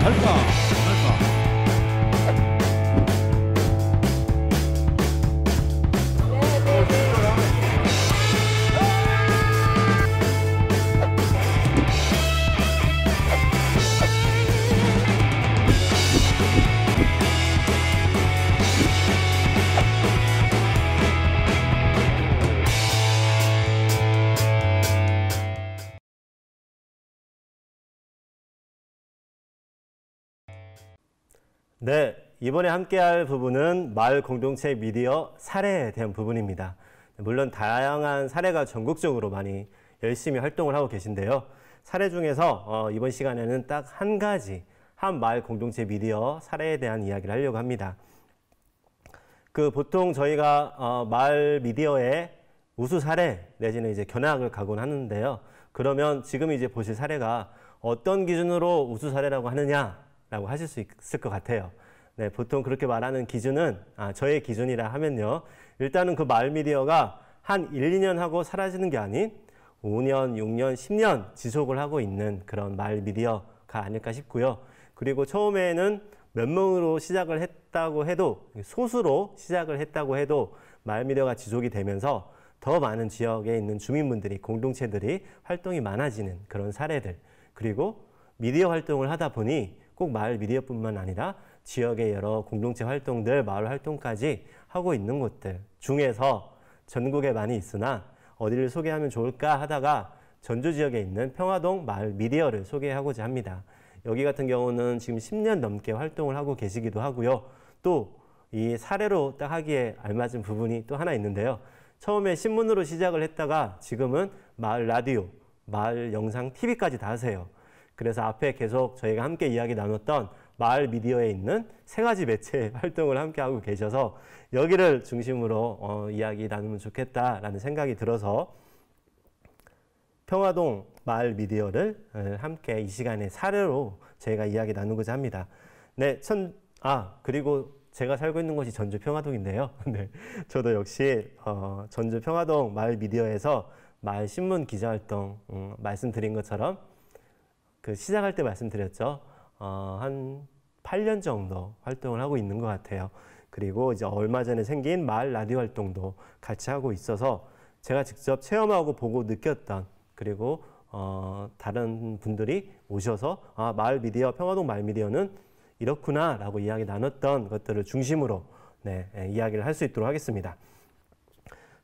갈까 말까. 네, 이번에 함께할 부분은 마을 공동체 미디어 사례에 대한 부분입니다. 물론 다양한 사례가 전국적으로 많이 열심히 활동을 하고 계신데요. 사례 중에서 이번 시간에는 딱 한 가지, 한 마을 공동체 미디어 사례에 대한 이야기를 하려고 합니다. 보통 저희가 마을 미디어의 우수 사례 내지는 이제 견학을 가곤 하는데요. 그러면 지금 이제 보실 사례가 어떤 기준으로 우수 사례라고 하느냐라고 하실 수 있을 것 같아요. 네, 보통 그렇게 말하는 기준은 저의 기준이라 하면요. 일단은 그 마을 미디어가 한 1, 2년 하고 사라지는 게 아닌 5년, 6년, 10년 지속을 하고 있는 그런 마을 미디어가 아닐까 싶고요. 그리고 처음에는 몇 명으로 시작을 했다고 해도, 소수로 시작을 했다고 해도 마을 미디어가 지속이 되면서 더 많은 지역에 있는 주민분들이, 공동체들이 활동이 많아지는 그런 사례들, 그리고 미디어 활동을 하다 보니 꼭 마을 미디어뿐만 아니라 지역의 여러 공동체 활동들, 마을 활동까지 하고 있는 곳들 중에서 전국에 많이 있으나 어디를 소개하면 좋을까 하다가 전주 지역에 있는 평화동 마을 미디어를 소개하고자 합니다. 여기 같은 경우는 지금 10년 넘게 활동을 하고 계시기도 하고요. 또 이 사례로 딱 하기에 알맞은 부분이 또 하나 있는데요. 처음에 신문으로 시작을 했다가 지금은 마을 라디오, 마을 영상, TV까지 다 하세요. 그래서 앞에 계속 저희가 함께 이야기 나눴던 마을 미디어에 있는 세 가지 매체 활동을 함께 하고 계셔서 여기를 중심으로 이야기 나누면 좋겠다라는 생각이 들어서 평화동 마을 미디어를 함께 이 시간에 사례로 저희가 이야기 나누고자 합니다. 네, 그리고 제가 살고 있는 곳이 전주 평화동인데요. 네, 저도 역시 전주 평화동 마을 미디어에서 마을 신문 기자 활동 말씀드린 것처럼 시작할 때 말씀드렸죠. 한 8년 정도 활동을 하고 있는 것 같아요. 그리고 이제 얼마 전에 생긴 마을 라디오 활동도 같이 하고 있어서 제가 직접 체험하고 보고 느꼈던, 그리고 다른 분들이 오셔서 마을 미디어, 평화동 마을 미디어는 이렇구나 라고 이야기 나눴던 것들을 중심으로 이야기를 할 수 있도록 하겠습니다.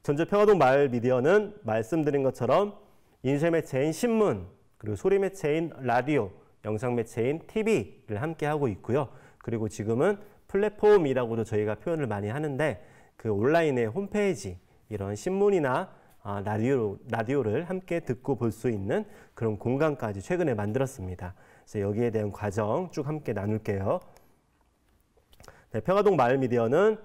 전주 평화동 마을 미디어는 말씀드린 것처럼 인쇄 매체인 신문, 그리고 소리 매체인 라디오, 영상 매체인 TV를 함께 하고 있고요. 그리고 지금은 플랫폼이라고도 저희가 표현을 많이 하는데 온라인의 홈페이지, 이런 신문이나 라디오를 함께 듣고 볼 수 있는 그런 공간까지 최근에 만들었습니다. 그래서 여기에 대한 과정 쭉 함께 나눌게요. 네, 평화동 마을 미디어는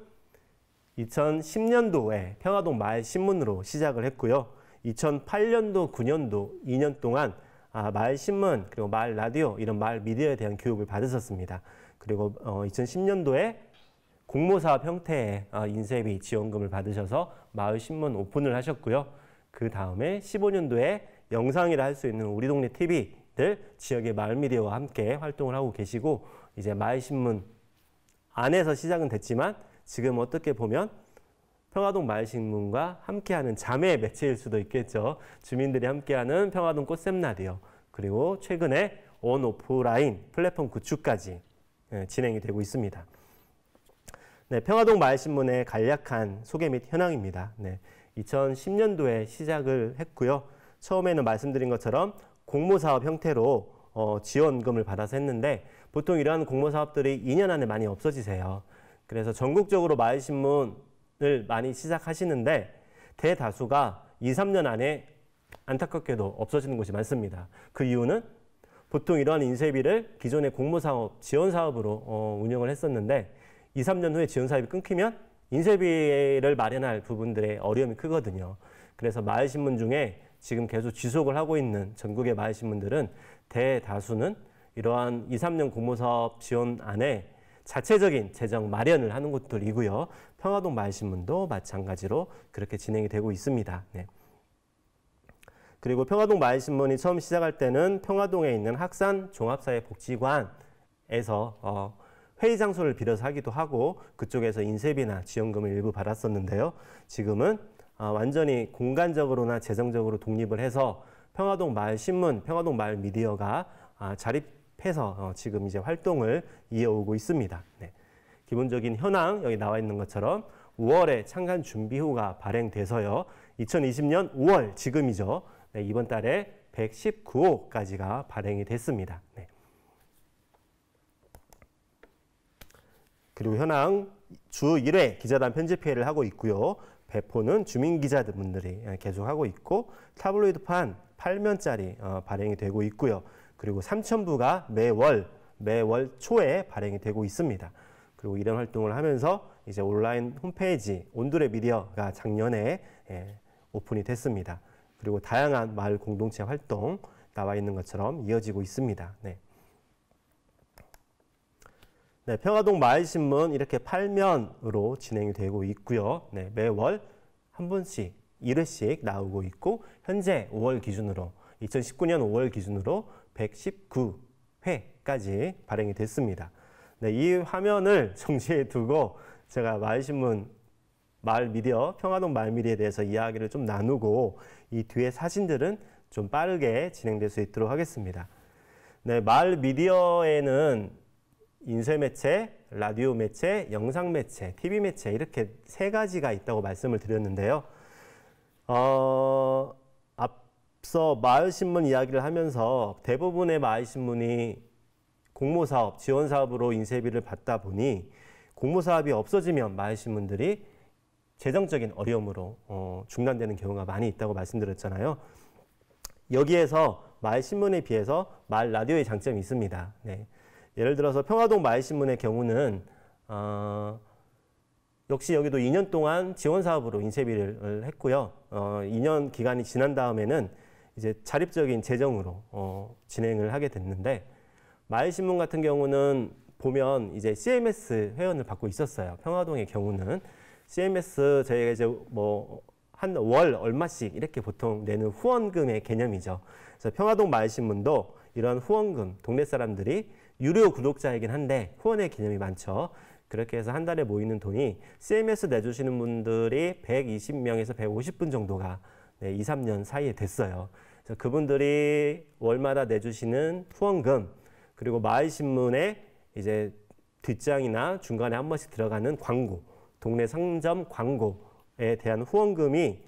2010년도에 평화동 마을 신문으로 시작을 했고요. 2008년도, 9년도 2년 동안 마을 신문, 그리고 마을 라디오, 이런 마을 미디어에 대한 교육을 받으셨습니다. 그리고 2010년도에 공모사업 형태의 인쇄비 지원금을 받으셔서 마을 신문 오픈을 하셨고요. 그 다음에 15년도에 영상이라 할 수 있는 우리 동네 TV들, 지역의 마을 미디어와 함께 활동을 하고 계시고, 이제 마을 신문 안에서 시작은 됐지만 지금 어떻게 보면 평화동 마을신문과 함께하는 자매 매체일 수도 있겠죠. 주민들이 함께하는 평화동 꽃샘 라디오, 그리고 최근에 온 오프라인 플랫폼 구축까지 진행이 되고 있습니다. 네, 평화동 마을신문의 간략한 소개 및 현황입니다. 2010년도에 시작을 했고요. 처음에는 말씀드린 것처럼 공모사업 형태로 지원금을 받아서 했는데, 보통 이러한 공모사업들이 2년 안에 많이 없어지세요. 그래서 전국적으로 마을신문을 많이 시작하시는데 대다수가 2, 3년 안에 안타깝게도 없어지는 곳이 많습니다. 그 이유는 보통 이러한 인쇄비를 기존의 공모사업, 지원사업으로 운영을 했었는데 2, 3년 후에 지원사업이 끊기면 인쇄비를 마련할 부분들의 어려움이 크거든요. 그래서 마을신문 중에 지금 계속 지속을 하고 있는 전국의 마을신문들은 대다수는 이러한 2, 3년 공모사업 지원 안에 자체적인 재정 마련을 하는 곳들이고요. 평화동 마을신문도 마찬가지로 그렇게 진행이 되고 있습니다. 그리고 평화동 마을신문이 처음 시작할 때는 평화동에 있는 학산 종합사회복지관에 시에서 회의 장소를 빌어서 하기도 하고 그쪽에서 인쇄비나 지원금을 일부 받았었는데요. 지금은 완전히 공간적으로나 재정적으로 독립을 해서 평화동 마을 신문, 평화동 마을 미디어가 자립해서 지금 이제 활동을 이어오고 있습니다. 네. 기본적인 현황 여기 나와 있는 것처럼 5월에 창간 준비후가 발행돼서요. 2020년 5월 지금이죠. 네, 이번 달에 119호까지가 발행이 됐습니다. 네. 그리고 현황 주 1회 기자단 편집회의를 하고 있고요. 배포는 주민 기자분들이 계속 하고 있고 타블로이드판 8면짜리 발행이 되고 있고요. 그리고 삼천부가 매월 초에 발행이 되고 있습니다. 그리고 이런 활동을 하면서 이제 온라인 홈페이지 온두레 미디어가 작년에 오픈이 됐습니다. 그리고 다양한 마을 공동체 활동 나와 있는 것처럼 이어지고 있습니다. 네. 네, 평화동 마을신문 이렇게 8면으로 진행이 되고 있고요. 네, 매월 한 번씩 1회씩 나오고 있고 현재 5월 기준으로 2019년 5월 기준으로 119회까지 발행이 됐습니다. 네, 이 화면을 정지해 두고 제가 마을신문 마을 미디어, 평화동 마을 미디어에 대해서 이야기를 좀 나누고 이 뒤에 사진들은 좀 빠르게 진행될 수 있도록 하겠습니다. 네, 마을 미디어에는 인쇄 매체, 라디오 매체, 영상 매체, TV 매체 이렇게 세 가지가 있다고 말씀을 드렸는데요. 앞서 마을신문 이야기를 하면서 대부분의 마을신문이 공모사업, 지원사업으로 인쇄비를 받다 보니 공모사업이 없어지면 마을신문들이 재정적인 어려움으로 중단되는 경우가 많이 있다고 말씀드렸잖아요. 여기에서 마을신문에 비해서 마을 라디오의 장점이 있습니다. 네. 예를 들어서 평화동 마을신문의 경우는 역시 여기도 2년 동안 지원사업으로 인쇄비를 했고요. 2년 기간이 지난 다음에는 이제 자립적인 재정으로 진행을 하게 됐는데 마을신문 같은 경우는 보면 이제 CMS 회원을 받고 있었어요. 평화동의 경우는 CMS 저희가 이제 뭐 한 월 얼마씩 이렇게 보통 내는 후원금의 개념이죠. 그래서 평화동 마을신문도 이런 후원금, 동네 사람들이 유료 구독자이긴 한데 후원의 개념이 많죠. 그렇게 해서 한 달에 모이는 돈이 CMS 내주시는 분들이 120명에서 150분 정도가 2, 3년 사이에 됐어요. 그래서 그분들이 월마다 내주시는 후원금 그리고 마을신문에 이제 뒷장이나 중간에 한 번씩 들어가는 광고, 동네 상점 광고에 대한 후원금이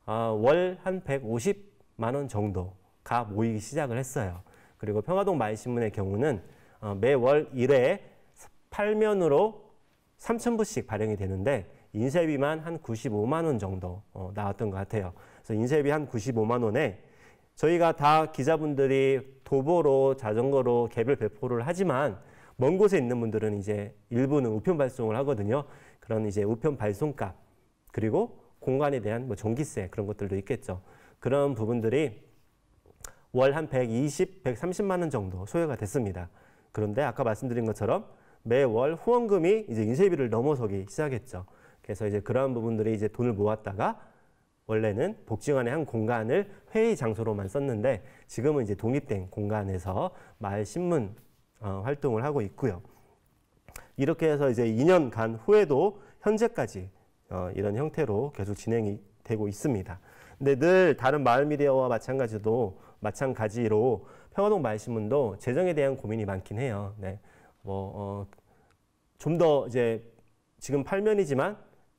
월 한 150만 원 정도가 모이기 시작을 했어요. 그리고 평화동 마을신문의 경우는 매월 1회 8면으로 3,000부씩 발행이 되는데 인쇄비만 한 95만 원 정도 나왔던 것 같아요. 그래서 인쇄비 한 95만 원에 저희가 다 기자분들이 도보로 자전거로 개별 배포를 하지만 먼 곳에 있는 분들은 이제 일부는 우편 발송을 하거든요. 그런 이제 우편 발송값 그리고 공간에 대한 뭐 전기세 그런 것들도 있겠죠. 그런 부분들이 월 한 120, 130만 원 정도 소요가 됐습니다. 그런데 아까 말씀드린 것처럼 매월 후원금이 이제 인쇄비를 넘어서기 시작했죠. 그래서 이제 그러한 부분들이 이제 돈을 모았다가 원래는 복지관의 한 공간을 회의 장소로만 썼는데 지금은 이제 독립된 공간에서 마을 신문 활동을 하고 있고요. 이렇게 해서 이제 2년간 후에도 현재까지 이런 형태로 계속 진행이 되고 있습니다. 근데 늘 다른 마을 미디어와 마찬가지로 평화동 마을신문도 재정에 대한 고민이 많긴 해요. 네. 좀 더 이제 지금 8면이지만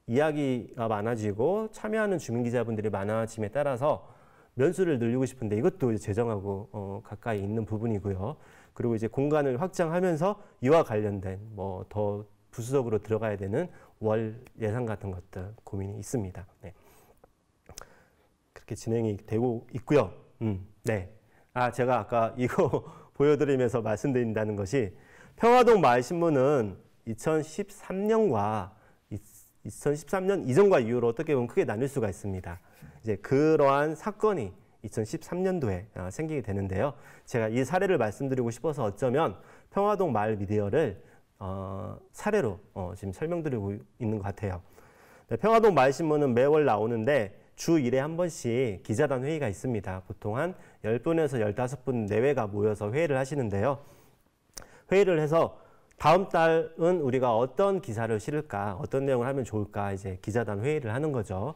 이야기가 많아지고 참여하는 주민 기자분들이 많아짐에 따라서 면수를 늘리고 싶은데 이것도 재정하고 가까이 있는 부분이고요. 그리고 이제 공간을 확장하면서 이와 관련된 뭐 더 부수적으로 들어가야 되는 월 예산 같은 것들 고민이 있습니다. 네. 그렇게 진행이 되고 있고요. 네. 제가 아까 이거 보여드리면서 말씀드린다는 것이 평화동 마을신문은 2013년과 2013년 이전과 이후로 어떻게 보면 크게 나눌 수가 있습니다. 이제 그러한 사건이 2013년도에 생기게 되는데요. 제가 이 사례를 말씀드리고 싶어서 어쩌면 평화동 마을 미디어를 사례로 지금 설명드리고 있는 것 같아요. 네, 평화동 마을신문은 매월 나오는데 주 1회 한 번씩 기자단 회의가 있습니다. 보통 한 10분에서 15분 내외가 모여서 회의를 하시는데요. 회의를 해서 다음 달은 우리가 어떤 기사를 실을까, 어떤 내용을 하면 좋을까 이제 기자단 회의를 하는 거죠.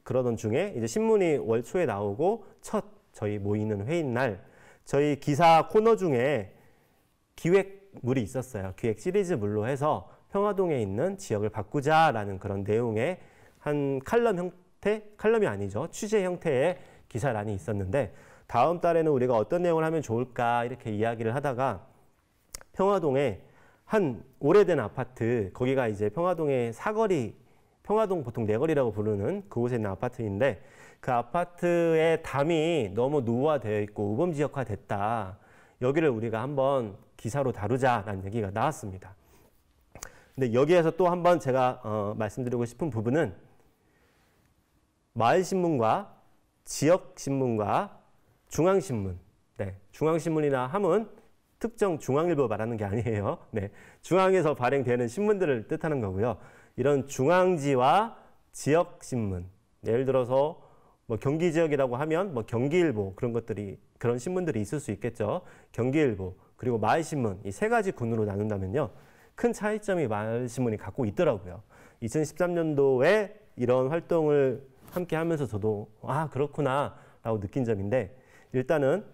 그러던 중에 이제 신문이 월 초에 나오고 첫 저희 모이는 회의 날 저희 기사 코너 중에 기획물이 있었어요. 기획 시리즈물로 해서 평화동에 있는 지역을 바꾸자라는 그런 내용의 한 칼럼 형태, 칼럼이 아니죠. 취재 형태의 기사란이 있었는데 다음 달에는 우리가 어떤 내용을 하면 좋을까 이렇게 이야기를 하다가 평화동에 한 오래된 아파트, 거기가 이제 평화동의 사거리, 평화동 보통 내거리라고 부르는 그곳에 있는 아파트인데 그 아파트의 담이 너무 노후화되어 있고 우범지역화됐다. 여기를 우리가 한번 기사로 다루자라는 얘기가 나왔습니다. 근데 여기에서 또 한번 제가 말씀드리고 싶은 부분은 마을신문과 지역신문과 중앙신문, 네, 중앙신문이나 함은 특정 중앙일보 말하는 게 아니에요. 네, 중앙에서 발행되는 신문들을 뜻하는 거고요. 이런 중앙지와 지역신문, 예를 들어서 뭐 경기 지역이라고 하면 뭐 경기일보 그런 것들이 그런 신문들이 있을 수 있겠죠. 경기일보 그리고 마을신문 이 세 가지 군으로 나눈다면요. 큰 차이점이 마을신문이 갖고 있더라고요. 2013년도에 이런 활동을 함께 하면서 저도 아 그렇구나 라고 느낀 점인데 일단은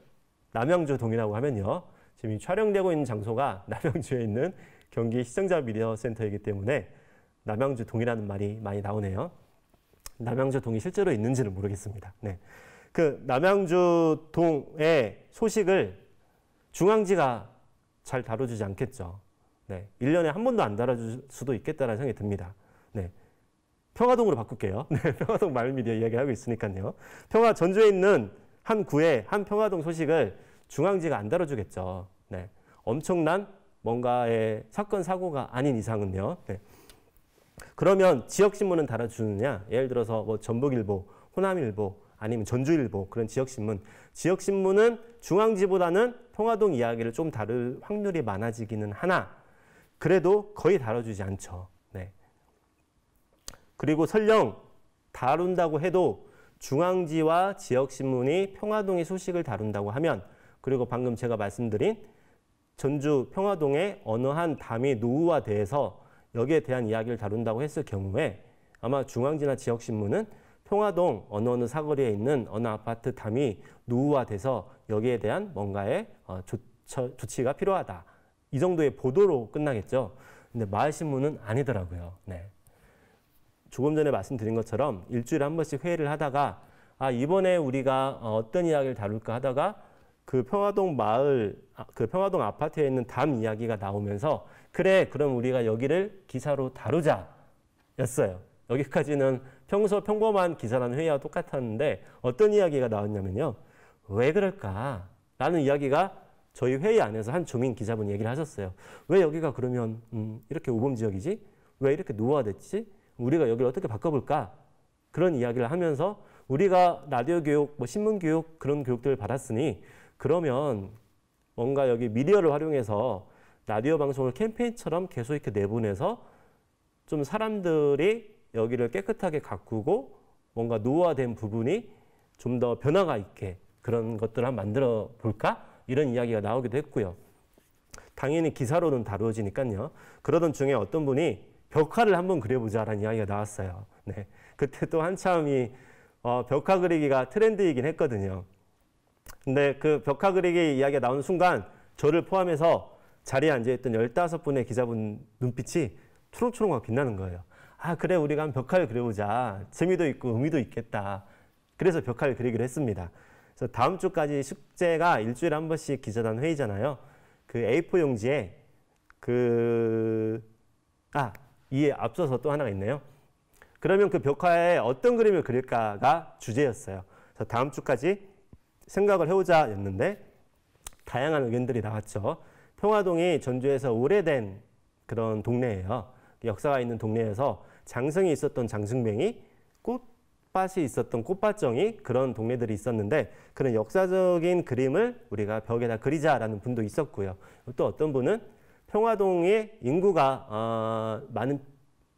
남양주 동이라고 하면요. 지금 촬영되고 있는 장소가 남양주에 있는 경기 시청자 미디어 센터이기 때문에 남양주 동이라는 말이 많이 나오네요. 남양주 동이 실제로 있는지는 모르겠습니다. 네. 그 남양주 동의 소식을 중앙지가 잘 다뤄주지 않겠죠. 네. 1년에 한 번도 안 다뤄줄 수도 있겠다는 생각이 듭니다. 네. 평화동으로 바꿀게요. 네. 평화동 마을미디어 이야기하고 있으니까요. 전주에 있는 한 구의 한 평화동 소식을 중앙지가 안 다뤄주겠죠. 네. 엄청난 뭔가의 사건, 사고가 아닌 이상은요. 네. 그러면 지역신문은 다뤄주느냐? 예를 들어서 뭐 전북일보, 호남일보, 아니면 전주일보 그런 지역신문. 지역신문은 중앙지보다는 평화동 이야기를 좀 다룰 확률이 많아지기는 하나 그래도 거의 다뤄주지 않죠. 네. 그리고 설령 다룬다고 해도 중앙지와 지역신문이 평화동의 소식을 다룬다고 하면 그리고 방금 제가 말씀드린 전주 평화동의 어느 한 담이 노후화돼서 여기에 대한 이야기를 다룬다고 했을 경우에 아마 중앙지나 지역신문은 평화동 어느 사거리에 있는 어느 아파트 담이 노후화돼서 여기에 대한 뭔가의 조치가 필요하다. 이 정도의 보도로 끝나겠죠. 근데 마을신문은 아니더라고요. 네. 조금 전에 말씀드린 것처럼 일주일에 한 번씩 회의를 하다가 아 이번에 우리가 어떤 이야기를 다룰까 하다가 그 평화동 평화동 아파트에 있는 담 이야기가 나오면서 그래 그럼 우리가 여기를 기사로 다루자 였어요. 여기까지는 평소 평범한 기사라는 회의와 똑같았는데 어떤 이야기가 나왔냐면요. 왜 그럴까? 라는 이야기가 저희 회의 안에서 한 주민 기자분이 얘기를 하셨어요. 왜 여기가 그러면 이렇게 우범지역이지? 왜 이렇게 노후화됐지? 우리가 여기를 어떻게 바꿔볼까? 그런 이야기를 하면서 우리가 라디오 교육, 뭐 신문 교육 그런 교육들을 받았으니 그러면 뭔가 여기 미디어를 활용해서 라디오 방송을 캠페인처럼 계속 이렇게 내보내서 좀 사람들이 여기를 깨끗하게 가꾸고 뭔가 노후화된 부분이 좀 더 변화가 있게 그런 것들을 한번 만들어 볼까? 이런 이야기가 나오기도 했고요. 당연히 기사로는 다루어지니까요. 그러던 중에 어떤 분이 벽화를 한번 그려보자라는 이야기가 나왔어요. 네. 그때 또 한참이 벽화 그리기가 트렌드이긴 했거든요. 근데 그 벽화 그리기 이야기가 나오는 순간 저를 포함해서 자리에 앉아있던 15분의 기자분 눈빛이 초롱초롱하고 빛나는 거예요. 아 그래 우리가 한 벽화를 그려보자. 재미도 있고 의미도 있겠다. 그래서 벽화를 그리기로 했습니다. 그래서 다음 주까지 숙제가 일주일에 한 번씩 기자단 회의잖아요. 그 A4 용지에 이에 앞서서 또 하나가 있네요. 그러면 그 벽화에 어떤 그림을 그릴까가 주제였어요. 그래서 다음 주까지 생각을 해오자였는데 다양한 의견들이 나왔죠. 평화동이 전주에서 오래된 그런 동네예요. 역사가 있는 동네에서 장성이 있었던 장승맹이 꽃밭이 있었던 꽃밭정이 그런 동네들이 있었는데 그런 역사적인 그림을 우리가 벽에다 그리자라는 분도 있었고요. 또 어떤 분은 평화동의 인구가 많은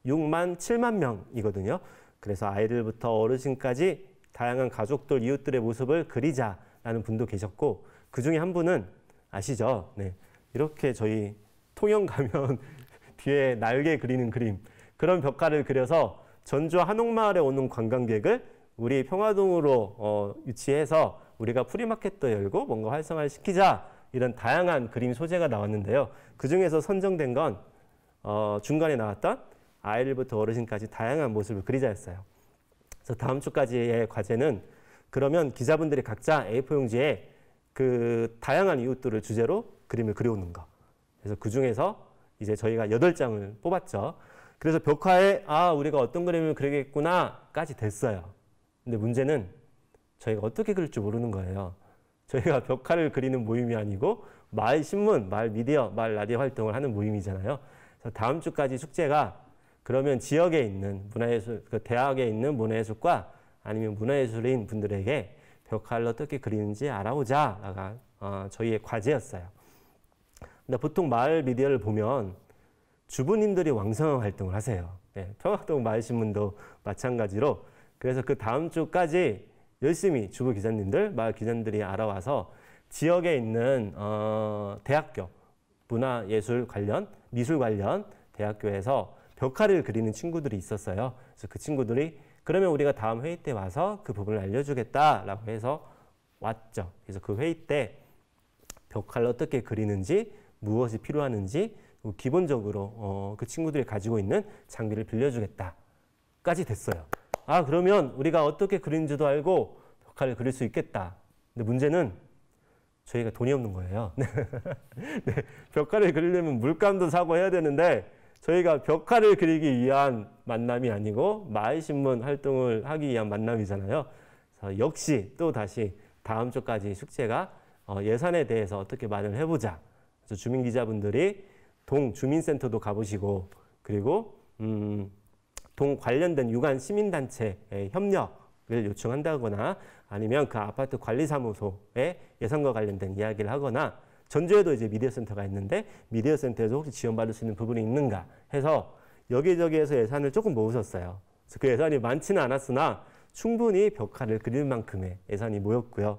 6만 7만 명이거든요. 그래서 아이들부터 어르신까지 다양한 가족들, 이웃들의 모습을 그리자라는 분도 계셨고 그 중에 한 분은 아시죠? 네. 이렇게 저희 통영 가면 뒤에 날개 그리는 그림, 그런 벽화를 그려서 전주 한옥마을에 오는 관광객을 우리 평화동으로 유치해서 우리가 프리마켓도 열고 뭔가 활성화를 시키자, 이런 다양한 그림 소재가 나왔는데요. 그중에서 선정된 건 중간에 나왔던 아이들부터 어르신까지 다양한 모습을 그리자였어요. 그래서 다음 주까지의 과제는 그러면 기자분들이 각자 A4 용지에 그 다양한 이웃들을 주제로 그림을 그려오는 거. 그래서 그 중에서 이제 저희가 8장을 뽑았죠. 그래서 벽화에 우리가 어떤 그림을 그리겠구나까지 됐어요. 근데 문제는 저희가 어떻게 그릴 줄 모르는 거예요. 저희가 벽화를 그리는 모임이 아니고 마을 신문, 마을 미디어, 마을 라디오 활동을 하는 모임이잖아요. 그래서 다음 주까지 숙제가 그러면 지역에 있는 문화예술, 그 대학에 있는 문화예술과 아니면 문화예술인 분들에게 벽화를 어떻게 그리는지 알아보자가 저희의 과제였어요. 근데 보통 마을 미디어를 보면 주부님들이 왕성한 활동을 하세요. 네, 평화동 마을신문도 마찬가지로. 그래서 그 다음 주까지 열심히 주부 기자님들, 마을 기자님들이 알아와서 지역에 있는 대학교, 문화예술 관련, 미술 관련 대학교에서 벽화를 그리는 친구들이 있었어요. 그래서 그 친구들이 그러면 우리가 다음 회의 때 와서 그 부분을 알려주겠다라고 해서 왔죠. 그래서 그 회의 때 벽화를 어떻게 그리는지, 무엇이 필요하는지, 기본적으로 그 친구들이 가지고 있는 장비를 빌려주겠다까지 됐어요. 그러면 우리가 어떻게 그리는지도 알고 벽화를 그릴 수 있겠다. 근데 문제는 저희가 돈이 없는 거예요. 네, 벽화를 그리려면 물감도 사고 해야 되는데 저희가 벽화를 그리기 위한 만남이 아니고 마을신문 활동을 하기 위한 만남이잖아요. 그래서 역시 또 다시 다음 주까지 숙제가 예산에 대해서 어떻게 마련을 해보자. 그래서 주민기자분들이 동 주민센터도 가보시고, 그리고 동 관련된 유관 시민단체의 협력을 요청한다거나, 아니면 그 아파트 관리사무소의 예산과 관련된 이야기를 하거나, 전주에도 이제 미디어센터가 있는데 미디어센터에서 혹시 지원받을 수 있는 부분이 있는가 해서 여기저기에서 예산을 조금 모으셨어요. 그래서 그 예산이 많지는 않았으나 충분히 벽화를 그릴 만큼의 예산이 모였고요.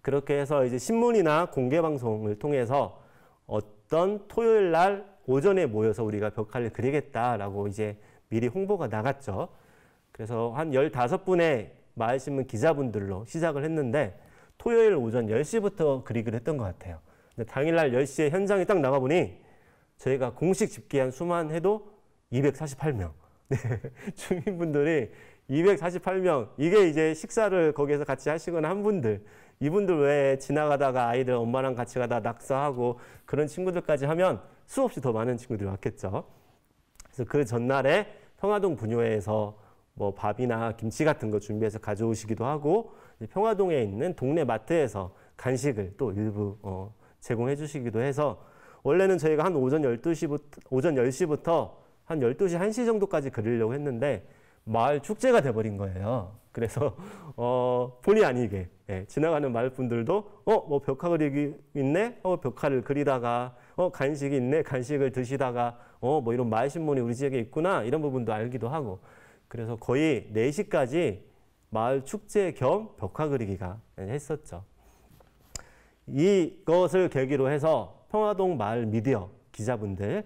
그렇게 해서 이제 신문이나 공개방송을 통해서 어떤 토요일 날 오전에 모여서 우리가 벽화를 그리겠다라고 이제 미리 홍보가 나갔죠. 그래서 한 15분의 마을신문 기자분들로 시작을 했는데 토요일 오전 10시부터 그리기로 했던 것 같아요. 근데 당일날 10시에 현장에 딱 나가보니 저희가 공식 집계한 수만 해도 248명. 네, 주민분들이 248명. 이게 이제 식사를 거기에서 같이 하시거나 한 분들. 이분들 외에 지나가다가 아이들 엄마랑 같이 가다 낙서하고 그런 친구들까지 하면 수없이 더 많은 친구들이 왔겠죠. 그래서 그 전날에 평화동 분유회에서 뭐 밥이나 김치 같은 거 준비해서 가져오시기도 하고, 평화동에 있는 동네 마트에서 간식을 또 일부 제공해 주시기도 해서 원래는 저희가 한 오전 10시부터 한 12시, 1시 정도까지 그리려고 했는데 마을 축제가 돼버린 거예요. 그래서 본의 아니게 지나가는 마을 분들도 뭐 벽화 그리기 있네? 벽화를 그리다가 간식이 있네? 간식을 드시다가 뭐 이런 마을신문이 우리 지역에 있구나, 이런 부분도 알기도 하고, 그래서 거의 4시까지 마을 축제 겸 벽화 그리기가 했었죠. 이것을 계기로 해서 평화동 마을 미디어 기자분들의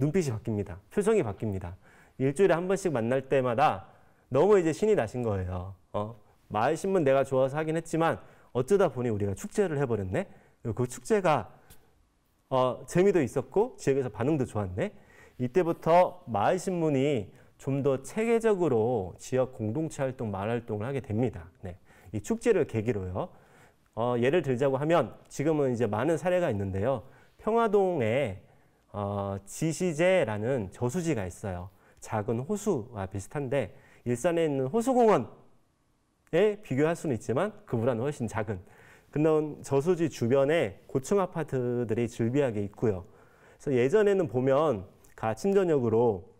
눈빛이 바뀝니다. 표정이 바뀝니다. 일주일에 한 번씩 만날 때마다 너무 이제 신이 나신 거예요. 마을신문 내가 좋아서 하긴 했지만 어쩌다 보니 우리가 축제를 해버렸네. 그 축제가 재미도 있었고 지역에서 반응도 좋았네. 이때부터 마을신문이 좀 더 체계적으로 지역 공동체 활동, 마을 활동을 하게 됩니다. 네. 이 축제를 계기로요. 예를 들자고 하면 지금은 이제 많은 사례가 있는데요. 평화동에 지시제라는 저수지가 있어요. 작은 호수와 비슷한데 일산에 있는 호수공원에 비교할 수는 있지만 그보다는 훨씬 작은 그런 저수지 주변에 고층 아파트들이 즐비하게 있고요. 그래서 예전에는 보면 아침 저녁으로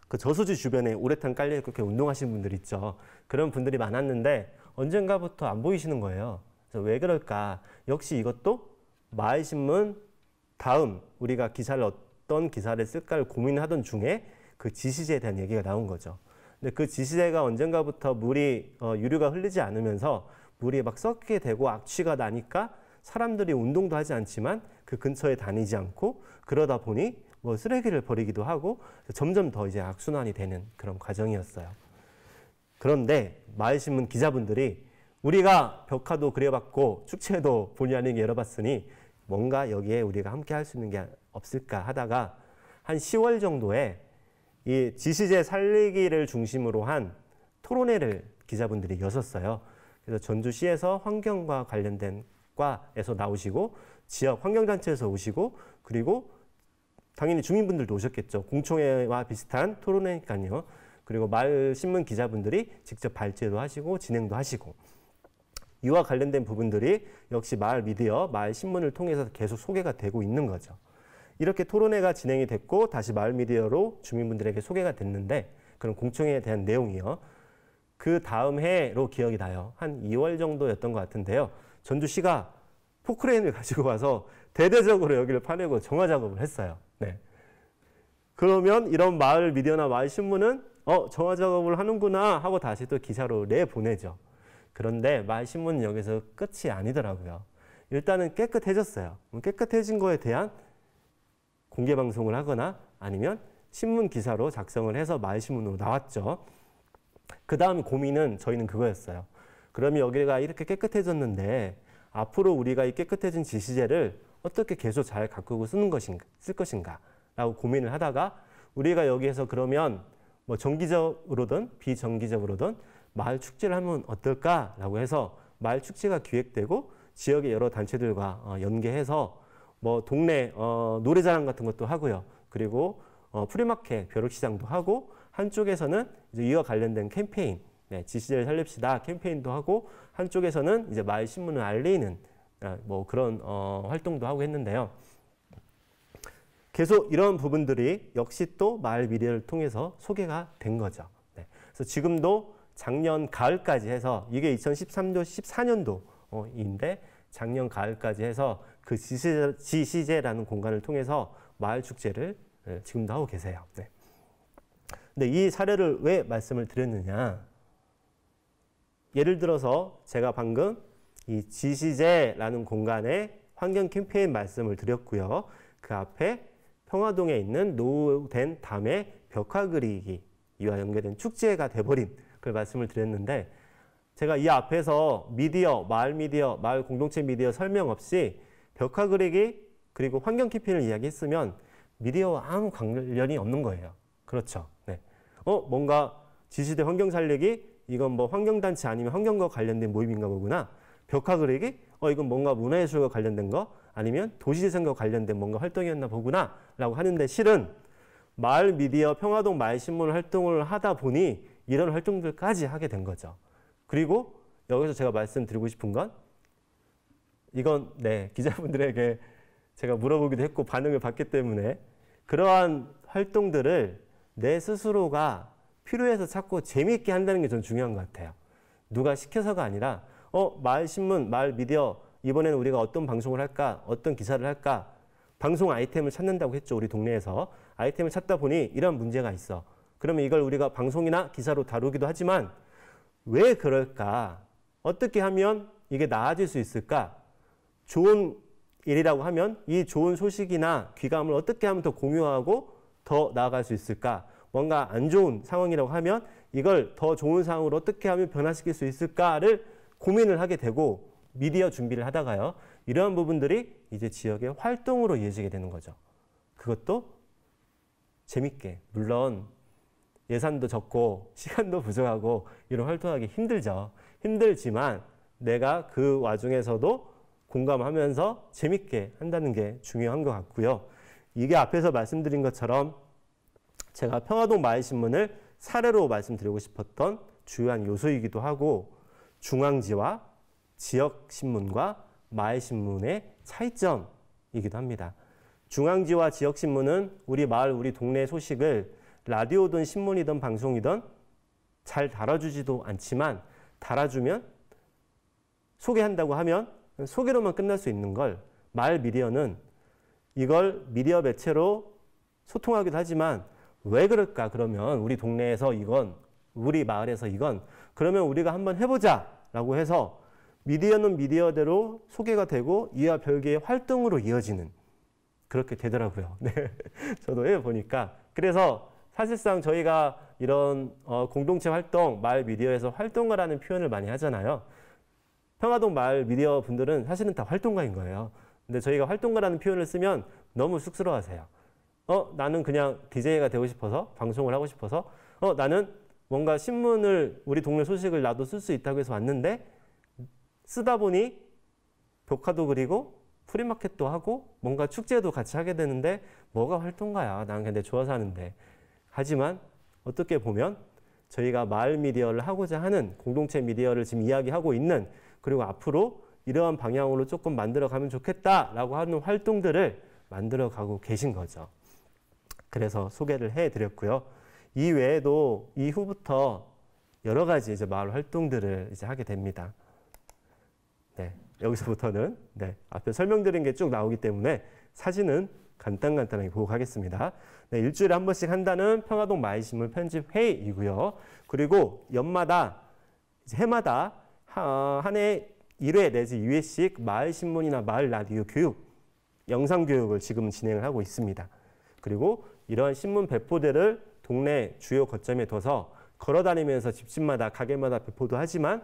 그 저수지 주변에 우레탄 깔려 그렇게 운동하시는 분들 있죠. 그런 분들이 많았는데 언젠가부터 안 보이시는 거예요. 그래서 왜 그럴까? 역시 이것도 마을신문 다음 우리가 기사를 어떤 기사를 쓸까를 고민하던 중에 그 지시제에 대한 얘기가 나온 거죠. 근데 그 지시제가 언젠가부터 물이 유류가 흐르지 않으면서 물이 막 썩게 되고 악취가 나니까 사람들이 운동도 하지 않지만 그 근처에 다니지 않고 그러다 보니 뭐 쓰레기를 버리기도 하고 점점 더 이제 악순환이 되는 그런 과정이었어요. 그런데 마을신문 기자분들이 우리가 벽화도 그려봤고 축제도 본의 아니게 열어봤으니 뭔가 여기에 우리가 함께 할 수 있는 게 없을까 하다가 한 10월 정도에 이 지시제 살리기를 중심으로 한 토론회를 기자분들이 여셨어요. 그래서 전주시에서 환경과 관련된 과에서 나오시고 지역 환경단체에서 오시고 그리고 당연히 주민분들도 오셨겠죠. 공청회와 비슷한 토론회니까요. 그리고 마을 신문 기자분들이 직접 발제도 하시고 진행도 하시고 이와 관련된 부분들이 역시 마을 미디어, 마을 신문을 통해서 계속 소개가 되고 있는 거죠. 이렇게 토론회가 진행이 됐고 다시 마을 미디어로 주민분들에게 소개가 됐는데 그런 공청회에 대한 내용이요. 그 다음 해로 기억이 나요. 한 2월 정도였던 것 같은데요. 전주시가 포크레인을 가지고 와서 대대적으로 여기를 파내고 정화 작업을 했어요. 네. 그러면 이런 마을 미디어나 마을 신문은 정화 작업을 하는구나 하고 다시 또 기사로 내보내죠. 그런데 마을 신문은 여기서 끝이 아니더라고요. 일단은 깨끗해졌어요. 깨끗해진 거에 대한 공개 방송을 하거나 아니면 신문 기사로 작성을 해서 마을 신문으로 나왔죠. 그 다음 고민은 저희는 그거였어요. 그러면 여기가 이렇게 깨끗해졌는데 앞으로 우리가 이 깨끗해진 지시제를 어떻게 계속 잘 가꾸고 쓸 것인가 라고 고민을 하다가 우리가 여기에서 그러면 뭐 정기적으로든 비정기적으로든 마을 축제를 하면 어떨까라고 해서 마을 축제가 기획되고 지역의 여러 단체들과 연계해서 뭐 동네 노래자랑 같은 것도 하고요. 그리고 프리마켓 벼룩시장도 하고 한쪽에서는 이제 이와 관련된 캠페인, 지시제를 살립시다 캠페인도 하고 한쪽에서는 이제 마을 신문을 알리는 뭐 그런 활동도 하고 했는데요. 계속 이런 부분들이 역시 또 마을 미디어를 통해서 소개가 된 거죠. 네. 그래서 지금도 작년 가을까지 해서 이게 2013년, 14년도인데 작년 가을까지 해서 그 지시제라는 공간을 통해서 마을 축제를 지금도 하고 계세요. 네. 근데 이 사례를 왜 말씀을 드렸느냐? 예를 들어서 제가 방금 이 지시제라는 공간에 환경 캠페인 말씀을 드렸고요. 그 앞에 평화동에 있는 노후된 담의 벽화 그리기 이와 연계된 축제가 돼버린 그 말씀을 드렸는데 제가 이 앞에서 미디어, 마을 공동체 미디어 설명 없이 벽화 그리기 그리고 환경 캠페인을 이야기했으면 미디어와 아무 관련이 없는 거예요. 그렇죠. 네. 뭔가 지시대 환경 살리기 이건 뭐 환경단체 아니면 환경과 관련된 모임인가 보구나. 벽화 그리기 이건 뭔가 문화예술과 관련된 거 아니면 도시재생과 관련된 뭔가 활동이었나 보구나 라고 하는데 실은 마을 미디어 평화동 마을 신문 활동을 하다 보니 이런 활동들까지 하게 된 거죠. 그리고 여기서 제가 말씀드리고 싶은 건 이건 기자분들에게 제가 물어보기도 했고 반응을 받기 때문에 그러한 활동들을 내 스스로가 필요해서 찾고 재미있게 한다는 게 전 중요한 것 같아요. 누가 시켜서가 아니라 마을 신문, 마을 미디어 이번에는 우리가 어떤 방송을 할까? 어떤 기사를 할까? 방송 아이템을 찾는다고 했죠. 우리 동네에서. 아이템을 찾다 보니 이런 문제가 있어. 그러면 이걸 우리가 방송이나 기사로 다루기도 하지만 왜 그럴까? 어떻게 하면 이게 나아질 수 있을까? 좋은 일이라고 하면 이 좋은 소식이나 귀감을 어떻게 하면 더 공유하고 더 나아갈 수 있을까? 뭔가 안 좋은 상황이라고 하면 이걸 더 좋은 상황으로 어떻게 하면 변화시킬 수 있을까를 고민을 하게 되고 미디어 준비를 하다가요. 이러한 부분들이 이제 지역의 활동으로 이어지게 되는 거죠. 그것도 재밌게. 물론 예산도 적고 시간도 부족하고 이런 활동하기 힘들죠. 힘들지만 내가 그 와중에서도 공감하면서 재밌게 한다는 게 중요한 것 같고요. 이게 앞에서 말씀드린 것처럼 제가 평화동 마을신문을 사례로 말씀드리고 싶었던 주요한 요소이기도 하고 중앙지와 지역신문과 마을신문의 차이점이기도 합니다. 중앙지와 지역신문은 우리 마을, 우리 동네 소식을 라디오든 신문이든 방송이든 잘 달아주지도 않지만 달아주면 소개한다고 하면 소개로만 끝날 수 있는 걸 마을 미디어는 이걸 미디어 매체로 소통하기도 하지만 왜 그럴까? 그러면 우리 동네에서 이건 우리 마을에서 이건 그러면 우리가 한번 해보자 라고 해서 미디어는 미디어대로 소개가 되고 이와 별개의 활동으로 이어지는 그렇게 되더라고요. 네. 저도 해보니까. 그래서 사실상 저희가 이런 공동체 활동, 마을 미디어에서 활동가라는 표현을 많이 하잖아요. 평화동 마을 미디어 분들은 사실은 다 활동가인 거예요. 근데 저희가 활동가라는 표현을 쓰면 너무 쑥스러워하세요. 나는 그냥 DJ가 되고 싶어서, 방송을 하고 싶어서, 나는 뭔가 신문을, 우리 동네 소식을 나도 쓸 수 있다고 해서 왔는데, 쓰다 보니 벽화도 그리고 프리마켓도 하고 뭔가 축제도 같이 하게 되는데 뭐가 활동가야. 나는 근데 좋아서 하는데. 하지만 어떻게 보면 저희가 마을 미디어를 하고자 하는 공동체 미디어를 지금 이야기하고 있는, 그리고 앞으로 이러한 방향으로 조금 만들어가면 좋겠다라고 하는 활동들을 만들어가고 계신 거죠. 그래서 소개를 해드렸고요. 이 외에도 이후부터 여러 가지 이제 마을 활동들을 이제 하게 됩니다. 네, 여기서부터는 앞에 설명드린 게 쭉 나오기 때문에 사진은 간단하게 보고 가겠습니다. 네, 일주일에 한 번씩 한다는 평화동 마을신문 편집회의이고요. 그리고 연마다, 해마다 한 해 1회 내지 2회씩 마을신문이나 마을 라디오 교육, 영상교육을 지금 진행을 하고 있습니다. 그리고 이러한 신문 배포대를 동네 주요 거점에 둬서 걸어다니면서 집집마다, 가게마다 배포도 하지만,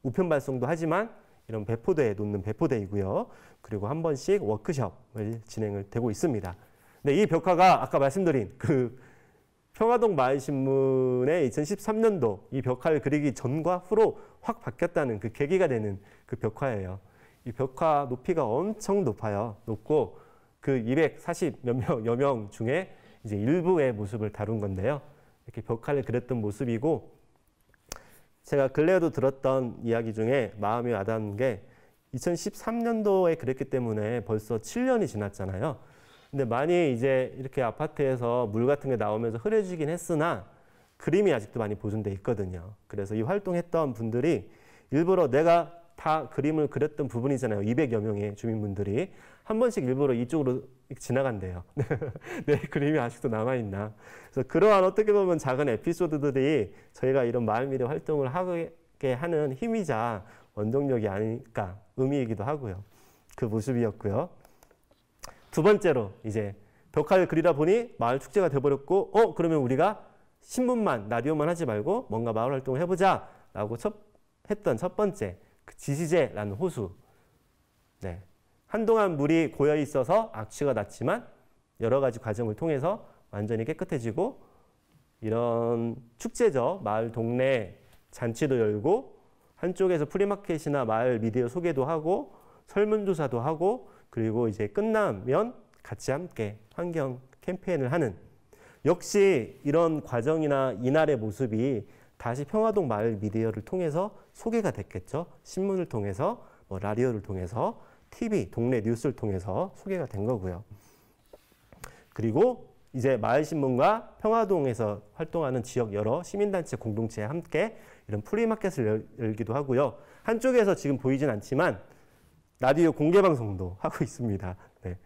우편 발송도 하지만, 이런 배포대에 놓는 배포대이고요. 그리고 한 번씩 워크숍을 진행을 되고 있습니다. 네, 이 벽화가 아까 말씀드린 그 평화동 마을신문의 2013년도 이 벽화를 그리기 전과 후로 확 바뀌었다는 그 계기가 되는 그 벽화예요. 이 벽화 높이가 엄청 높아요. 높고 그 240여 명 중에 이제 일부의 모습을 다룬 건데요. 이렇게 벽화를 그렸던 모습이고, 제가 근래에도 들었던 이야기 중에 마음이 와닿는 게 2013년도에 그랬기 때문에 벌써 7년이 지났잖아요. 근데 많이 이제 이렇게 아파트에서 물 같은 게 나오면서 흐려지긴 했으나 그림이 아직도 많이 보존돼 있거든요. 그래서 이 활동했던 분들이 일부러, 내가 다 그림을 그렸던 부분이잖아요. 200여 명의 주민분들이 한 번씩 일부러 이쪽으로 지나간대요. 내 그림이 아직도 남아있나. 그래서 그러한 어떻게 보면 작은 에피소드들이 저희가 이런 마을 미디어 활동을 하게 하는 힘이자 원동력이 아닐까, 의미이기도 하고요. 그 모습이었고요. 두 번째로 이제 벽화를 그리다 보니 마을 축제가 돼버렸고, 그러면 우리가 신문만, 라디오만 하지 말고 뭔가 마을 활동을 해보자 라고 했던 첫 번째, 그 지시제라는 호수. 네. 한동안 물이 고여 있어서 악취가 났지만 여러 가지 과정을 통해서 완전히 깨끗해지고, 이런 축제죠. 마을 동네 잔치도 열고, 한쪽에서 프리마켓이나 마을 미디어 소개도 하고, 설문조사도 하고, 그리고 이제 끝나면 같이 함께 환경 캠페인을 하는, 역시 이런 과정이나 이날의 모습이 다시 평화동 마을 미디어를 통해서 소개가 됐겠죠. 신문을 통해서, 라디오를 통해서, TV, 동네 뉴스를 통해서 소개가 된 거고요. 그리고 이제 마을신문과 평화동에서 활동하는 지역 여러 시민단체 공동체와 함께 이런 프리마켓을 열기도 하고요. 한쪽에서 지금 보이진 않지만 라디오 공개방송도 하고 있습니다. 네.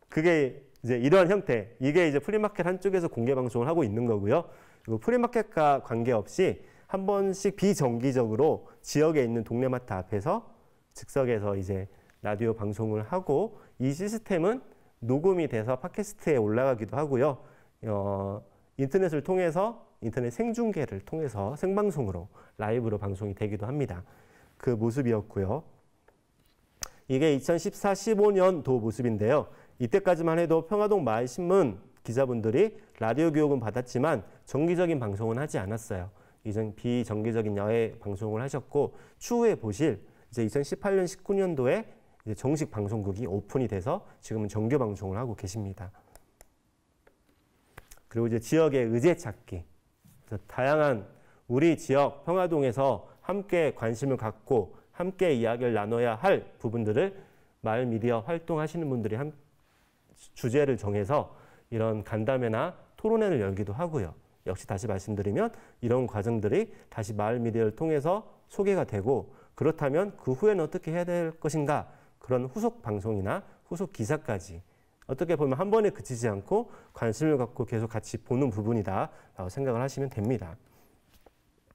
그게 이제 이러한 형태, 이게 이제 프리마켓 한쪽에서 공개방송을 하고 있는 거고요. 그리고 프리마켓과 관계없이 한 번씩 비정기적으로 지역에 있는 동네마트 앞에서 즉석에서 이제 라디오 방송을 하고, 이 시스템은 녹음이 돼서 팟캐스트에 올라가기도 하고요. 인터넷을 통해서, 인터넷 생중계를 통해서 생방송으로, 라이브로 방송이 되기도 합니다. 그 모습이었고요. 이게 2014-15년도 모습인데요. 이때까지만 해도 평화동 마을신문 기자분들이 라디오 교육은 받았지만 정기적인 방송은 하지 않았어요. 이전 비정기적인 야외 방송을 하셨고, 추후에 보실 이제 2018년, 19년도에 이제 정식 방송국이 오픈이 돼서 지금은 정규 방송을 하고 계십니다. 그리고 이제 지역의 의제 찾기. 다양한 우리 지역 평화동에서 함께 관심을 갖고 함께 이야기를 나눠야 할 부분들을 마을 미디어 활동하시는 분들이 주제를 정해서 이런 간담회나 토론회를 열기도 하고요. 역시 다시 말씀드리면 이런 과정들이 다시 마을 미디어를 통해서 소개가 되고, 그렇다면 그 후에는 어떻게 해야 될 것인가, 그런 후속 방송이나 후속 기사까지 어떻게 보면 한 번에 그치지 않고 관심을 갖고 계속 같이 보는 부분이다 라고 생각을 하시면 됩니다.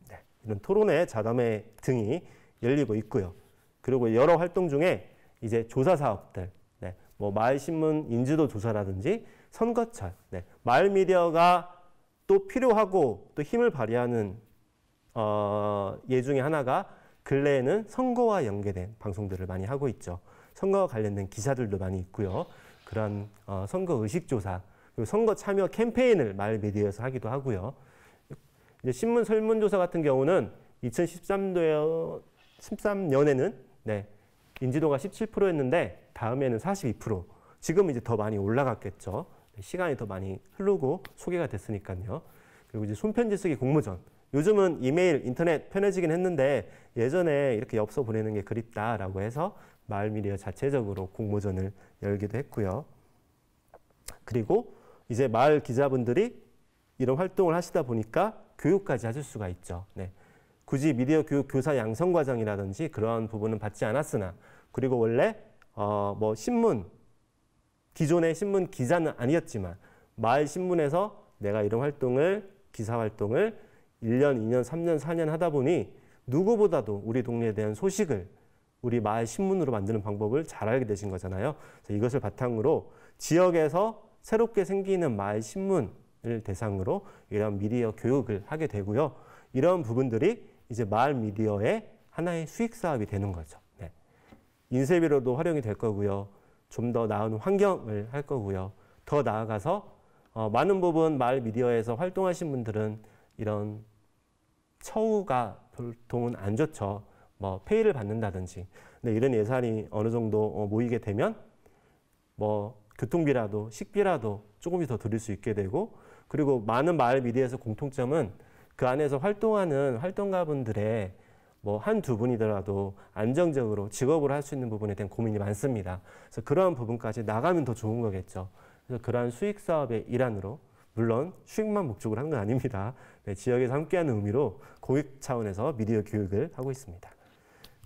네, 이런 토론회, 자담회 등이 열리고 있고요. 그리고 여러 활동 중에 이제 조사 사업들, 네, 뭐 마을신문 인지도 조사라든지 선거철, 네, 마을 미디어가 또 필요하고 또 힘을 발휘하는 예 중에 하나가 근래에는 선거와 연계된 방송들을 많이 하고 있죠. 선거와 관련된 기사들도 많이 있고요. 그런 선거 의식 조사, 그리고 선거 참여 캠페인을 마을 미디어에서 하기도 하고요. 이제 신문 설문조사 같은 경우는 2013년에는 네, 인지도가 17%였는데 다음에는 42%. 지금은 이제 더 많이 올라갔겠죠. 시간이 더 많이 흐르고 소개가 됐으니까요. 그리고 이제 손편지 쓰기 공모전. 요즘은 이메일, 인터넷 편해지긴 했는데 예전에 이렇게 엽서 보내는 게 그립다라고 해서 마을 미디어 자체적으로 공모전을 열기도 했고요. 그리고 이제 마을 기자분들이 이런 활동을 하시다 보니까 교육까지 하실 수가 있죠. 네. 굳이 미디어 교육 교사 양성 과정이라든지 그러한 부분은 받지 않았으나, 그리고 원래 뭐 신문, 기존의 신문 기자는 아니었지만 마을 신문에서 내가 이런 활동을, 기사 활동을 1년, 2년, 3년, 4년 하다 보니 누구보다도 우리 동네에 대한 소식을 우리 마을 신문으로 만드는 방법을 잘 알게 되신 거잖아요. 그래서 이것을 바탕으로 지역에서 새롭게 생기는 마을 신문을 대상으로 이런 미디어 교육을 하게 되고요. 이런 부분들이 이제 마을 미디어의 하나의 수익 사업이 되는 거죠. 네. 인쇄비로도 활용이 될 거고요. 좀 더 나은 환경을 할 거고요. 더 나아가서 많은 부분 마을 미디어에서 활동하신 분들은 이런 처우가 보통은 안 좋죠. 뭐 페이를 받는다든지. 근데 이런 예산이 어느 정도 모이게 되면 뭐 교통비라도 식비라도 조금씩 더 드릴 수 있게 되고, 그리고 많은 마을 미디어에서 공통점은 그 안에서 활동하는 활동가분들의 뭐 한두 분이더라도 안정적으로 직업으로 할 수 있는 부분에 대한 고민이 많습니다. 그래서 그러한 부분까지 나가면 더 좋은 거겠죠. 그래서 그러한 수익 사업의 일환으로, 물론 수익만 목적으로 하는 건 아닙니다. 네, 지역에서 함께하는 의미로 공익 차원에서 미디어 교육을 하고 있습니다.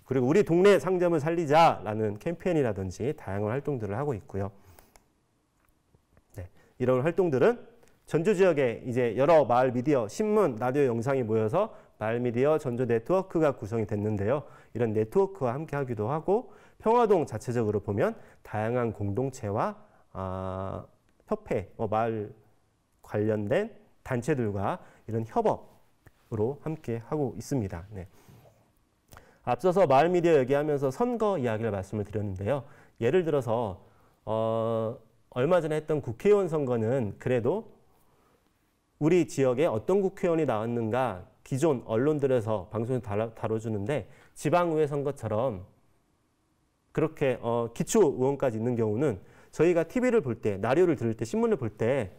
그리고 우리 동네 상점을 살리자라는 캠페인이라든지 다양한 활동들을 하고 있고요. 네, 이런 활동들은 전주 지역에 이제 여러 마을 미디어, 신문, 라디오 영상이 모여서 마을 미디어 전주 네트워크가 구성이 됐는데요. 이런 네트워크와 함께 하기도 하고, 평화동 자체적으로 보면 다양한 공동체와 협회, 마을 관련된 단체들과 이런 협업으로 함께 하고 있습니다. 네. 앞서서 마을 미디어 얘기하면서 선거 이야기를 말씀을 드렸는데요. 예를 들어서 얼마 전에 했던 국회의원 선거는 그래도 우리 지역에 어떤 국회의원이 나왔는가 기존 언론들에서 방송에서 다뤄주는데, 지방의회 선거처럼 그렇게 기초 의원까지 있는 경우는 저희가 TV를 볼 때, 라디오를 들을 때, 신문을 볼 때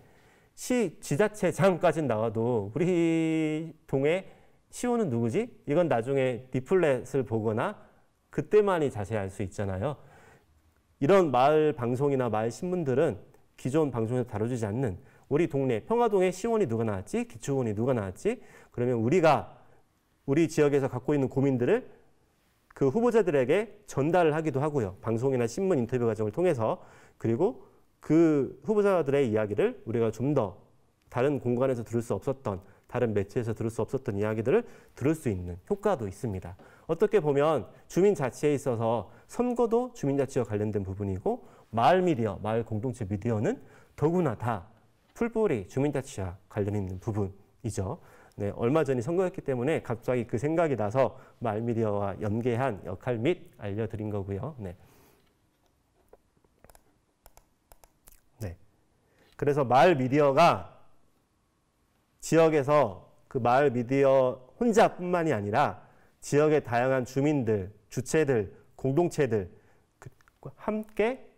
시 지자체장까지 나와도 우리 동네 시의원은 누구지? 이건 나중에 리플렛을 보거나 그때만이 자세히 알 수 있잖아요. 이런 마을 방송이나 마을 신문들은 기존 방송에서 다뤄주지 않는 우리 동네, 평화동에 시의원이 누가 나왔지? 기초의원이 누가 나왔지? 그러면 우리 지역에서 갖고 있는 고민들을 그 후보자들에게 전달을 하기도 하고요. 방송이나 신문 인터뷰 과정을 통해서. 그리고 그 후보자들의 이야기를 우리가 좀 더 다른 공간에서 들을 수 없었던, 다른 매체에서 들을 수 없었던 이야기들을 들을 수 있는 효과도 있습니다. 어떻게 보면 주민자치에 있어서 선거도 주민자치와 관련된 부분이고, 마을 미디어, 마을 공동체 미디어는 더구나 다 풀뿌리 주민자치와 관련 있는 부분이죠. 네, 얼마 전이 선거였기 때문에 갑자기 그 생각이 나서 마을 미디어와 연계한 역할 및 알려드린 거고요. 네. 네. 그래서 마을 미디어가 지역에서 그 마을 미디어 혼자뿐만이 아니라 지역의 다양한 주민들, 주체들, 공동체들 함께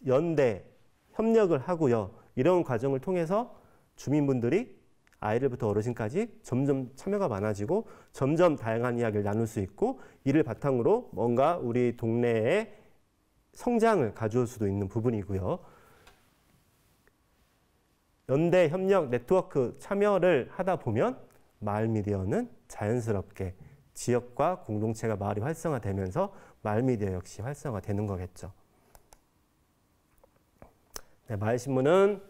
연대, 협력을 하고요. 이런 과정을 통해서 주민분들이 아이들부터 어르신까지 점점 참여가 많아지고 점점 다양한 이야기를 나눌 수 있고, 이를 바탕으로 뭔가 우리 동네의 성장을 가져올 수도 있는 부분이고요. 연대, 협력, 네트워크 참여를 하다 보면 마을 미디어는 자연스럽게 지역과 공동체가 마을이 활성화되면서 마을 미디어 역시 활성화되는 거겠죠. 네, 마을신문은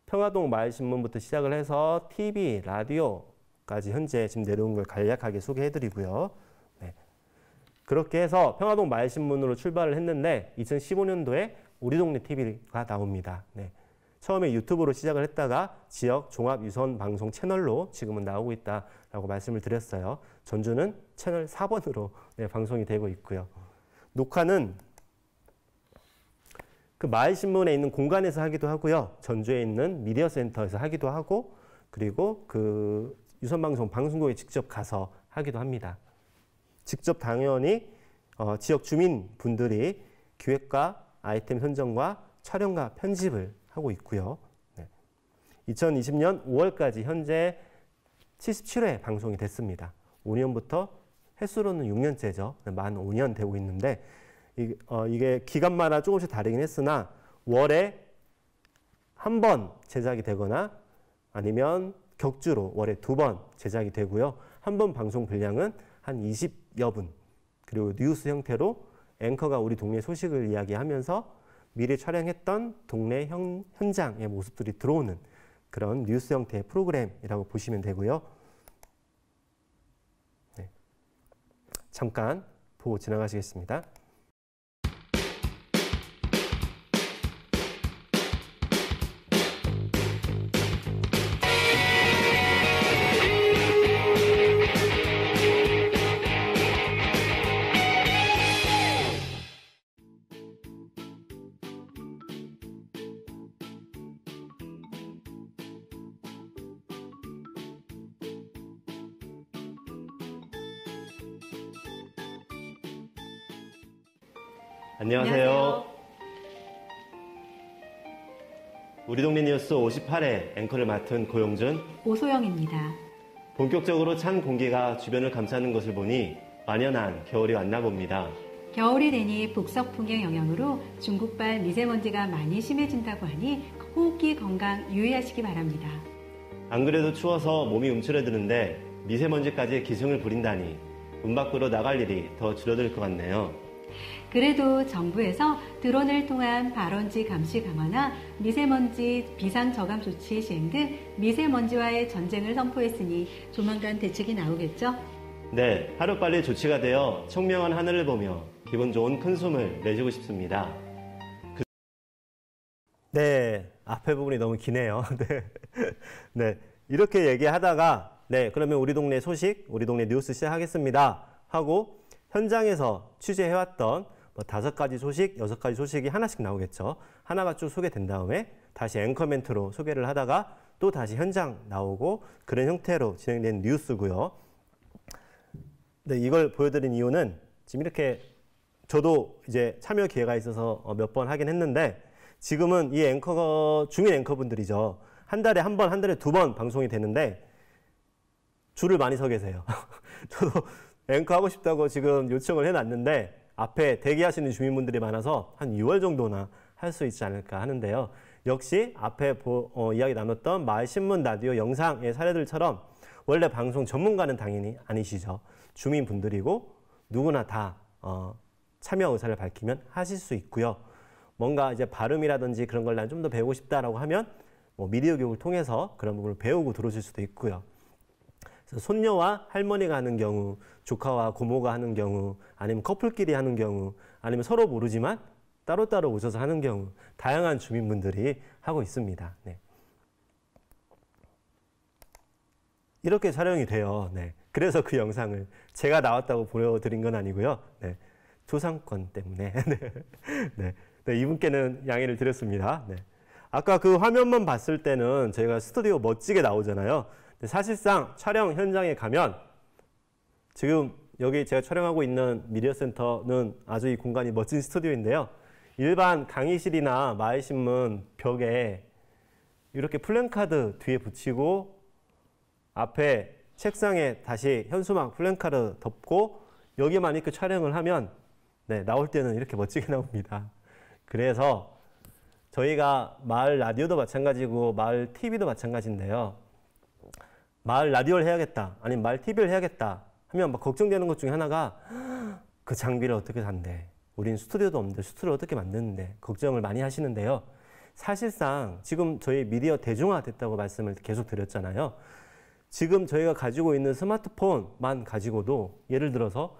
평화동 마을신문부터 시작을 해서 TV, 라디오까지 현재 지금 내려온 걸 간략하게 소개해드리고요. 네. 그렇게 해서 평화동 마을신문으로 출발을 했는데 2015년도에 우리 동네 TV가 나옵니다. 네. 처음에 유튜브로 시작을 했다가 지역 종합 유선 방송 채널로 지금은 나오고 있다라고 말씀을 드렸어요. 전주는 채널 4번으로 네, 방송이 되고 있고요. 녹화는 그 마을신문에 있는 공간에서 하기도 하고요. 전주에 있는 미디어 센터에서 하기도 하고 그리고 그 유선방송 방송국에 직접 가서 하기도 합니다. 직접 당연히 지역 주민분들이 기획과 아이템 선정과 촬영과 편집을 하고 있고요. 네. 2020년 5월까지 현재 77회 방송이 됐습니다. 5년부터 횟수로는 6년째죠. 만 5년 되고 있는데 이게 기간마다 조금씩 다르긴 했으나 월에 한 번 제작이 되거나 아니면 격주로 월에 2번 제작이 되고요. 한 번 방송 분량은 한 20여 분, 그리고 뉴스 형태로 앵커가 우리 동네 소식을 이야기하면서 미리 촬영했던 동네 현장의 모습들이 들어오는 그런 뉴스 형태의 프로그램이라고 보시면 되고요. 네. 잠깐 보고 지나가시겠습니다. 안녕하세요. 우리 동네 뉴스 58회 앵커를 맡은 고용준, 오소영입니다. 본격적으로 찬 공기가 주변을 감싸는 것을 보니 완연한 겨울이 왔나 봅니다. 겨울이 되니 북서풍의 영향으로 중국발 미세먼지가 많이 심해진다고 하니 호흡기 건강 유의하시기 바랍니다. 안 그래도 추워서 몸이 움츠러드는데 미세먼지까지 기승을 부린다니 문 밖으로 나갈 일이 더 줄어들 것 같네요. 그래도 정부에서 드론을 통한 발원지 감시 강화나 미세먼지 비상 저감 조치 시행 등 미세먼지와의 전쟁을 선포했으니 조만간 대책이 나오겠죠? 네, 하루빨리 조치가 되어 청명한 하늘을 보며 기분 좋은 큰 숨을 내쉬고 싶습니다. 네, 앞에 부분이 너무 기네요. 네. 네, 이렇게 얘기하다가 네, 그러면 우리 동네 소식, 우리 동네 뉴스 시작하겠습니다 하고 현장에서 취재해왔던 5가지 소식, 6가지 소식이 하나씩 나오겠죠. 하나가 쭉 소개된 다음에 다시 앵커 멘트로 소개를 하다가 또 다시 현장 나오고 그런 형태로 진행된 뉴스고요. 네, 이걸 보여드린 이유는 지금 이렇게 저도 이제 참여 기회가 있어서 몇 번 하긴 했는데 지금은 이 앵커, 주민 앵커분들이죠. 한 달에 한 번, 한 달에 2번 방송이 되는데 줄을 많이 서 계세요. 저도 앵커 하고 싶다고 지금 요청을 해놨는데 앞에 대기하시는 주민분들이 많아서 한 6월 정도나 할 수 있지 않을까 하는데요. 역시 앞에 이야기 나눴던 마을신문, 라디오, 영상의 사례들처럼 원래 방송 전문가는 당연히 아니시죠. 주민분들이고 누구나 다 참여 의사를 밝히면 하실 수 있고요. 뭔가 이제 발음이라든지 그런 걸 난 좀 더 배우고 싶다라고 하면 미디어 교육을 통해서 그런 부분을 배우고 들어오실 수도 있고요. 손녀와 할머니가 하는 경우, 조카와 고모가 하는 경우, 아니면 커플끼리 하는 경우, 아니면 서로 모르지만 따로따로 오셔서 하는 경우 다양한 주민분들이 하고 있습니다. 네. 이렇게 촬영이 돼요. 네. 그래서 그 영상을 제가 나왔다고 보여드린 건 아니고요. 네. 조상권 때문에 네. 네. 이분께는 양해를 드렸습니다. 네. 아까 그 화면만 봤을 때는 저희가 스튜디오 멋지게 나오잖아요. 사실상 촬영 현장에 가면 지금 여기 제가 촬영하고 있는 미디어 센터는 아주 이 공간이 멋진 스튜디오인데요. 일반 강의실이나 마을신문 벽에 이렇게 플랜카드 뒤에 붙이고 앞에 책상에 다시 현수막 플랜카드 덮고 여기만 이렇게 촬영을 하면 네, 나올 때는 이렇게 멋지게 나옵니다. 그래서 저희가 마을 라디오도 마찬가지고 마을 TV도 마찬가지인데요. 마을 라디오를 해야겠다, 아니면 마을 TV를 해야겠다 하면 막 걱정되는 것 중에 하나가 그 장비를 어떻게 산대, 우린 스튜디오도 없는데 스튜디오를 어떻게 만드는데 걱정을 많이 하시는데요. 사실상 지금 저희 미디어 대중화됐다고 말씀을 계속 드렸잖아요. 지금 저희가 가지고 있는 스마트폰만 가지고도 예를 들어서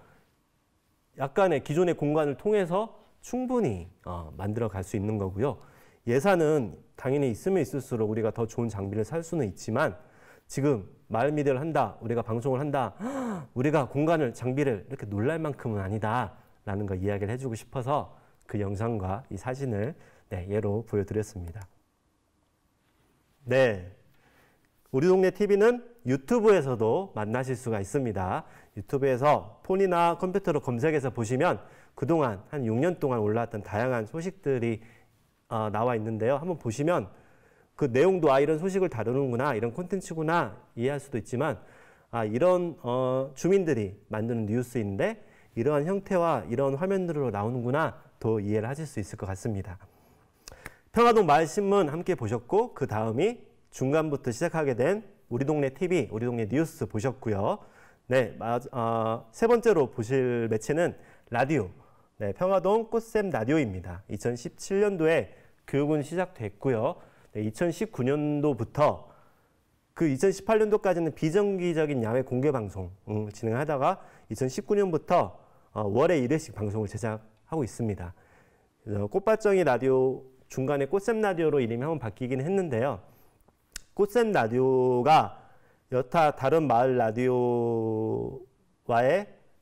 약간의 기존의 공간을 통해서 충분히 만들어 갈 수 있는 거고요. 예산은 당연히 있으면 있을수록 우리가 더 좋은 장비를 살 수는 있지만 지금 마을 미디어를 한다, 우리가 방송을 한다, 우리가 공간을, 장비를 이렇게 놀랄 만큼은 아니다라는 거 이야기를 해주고 싶어서 그 영상과 이 사진을 예로 보여드렸습니다. 네, 우리 동네 TV는 유튜브에서도 만나실 수가 있습니다. 유튜브에서 폰이나 컴퓨터로 검색해서 보시면 그동안 한 6년 동안 올라왔던 다양한 소식들이 나와 있는데요. 한번 보시면 그 내용도 이런 소식을 다루는구나, 이런 콘텐츠구나 이해할 수도 있지만 이런 주민들이 만드는 뉴스인데 이러한 형태와 이런 화면들로 나오는구나 더 이해를 하실 수 있을 것 같습니다. 평화동 마을신문 함께 보셨고 그 다음이 중간부터 시작하게 된 우리 동네 TV, 우리 동네 뉴스 보셨고요. 네, 세 번째로 보실 매체는 라디오, 평화동 꽃샘 라디오입니다. 2017년도에 교육은 시작됐고요. 2019년도부터 그 2018년도까지는 비정기적인 야외 공개 방송 진행하다가 2019년부터 월에 1회씩 방송을 제작하고 있습니다. 꽃밭정이 라디오 중간에 꽃샘 라디오로 이름이 한번 바뀌긴 했는데요. 꽃샘 라디오가 여타 다른 마을 라디오와의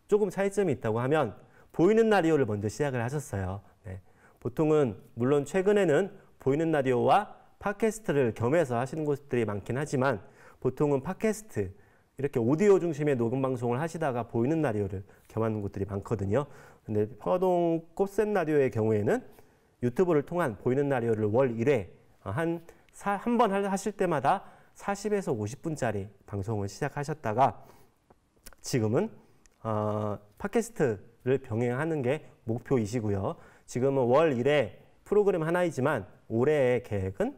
조금 차이점이 있다고 하면 보이는 라디오를 먼저 시작을 하셨어요. 보통은 물론 최근에는 보이는 라디오와 팟캐스트를 겸해서 하시는 곳들이 많긴 하지만 보통은 팟캐스트, 이렇게 오디오 중심의 녹음 방송을 하시다가 보이는 라디오를 겸하는 곳들이 많거든요. 근데 평화동 꽃샘 라디오의 경우에는 유튜브를 통한 보이는 라디오를 월 1회 한 번 하실 때마다 40에서 50분짜리 방송을 시작하셨다가 지금은 팟캐스트를 병행하는 게 목표이시고요. 지금은 월 1회 프로그램 하나이지만 올해의 계획은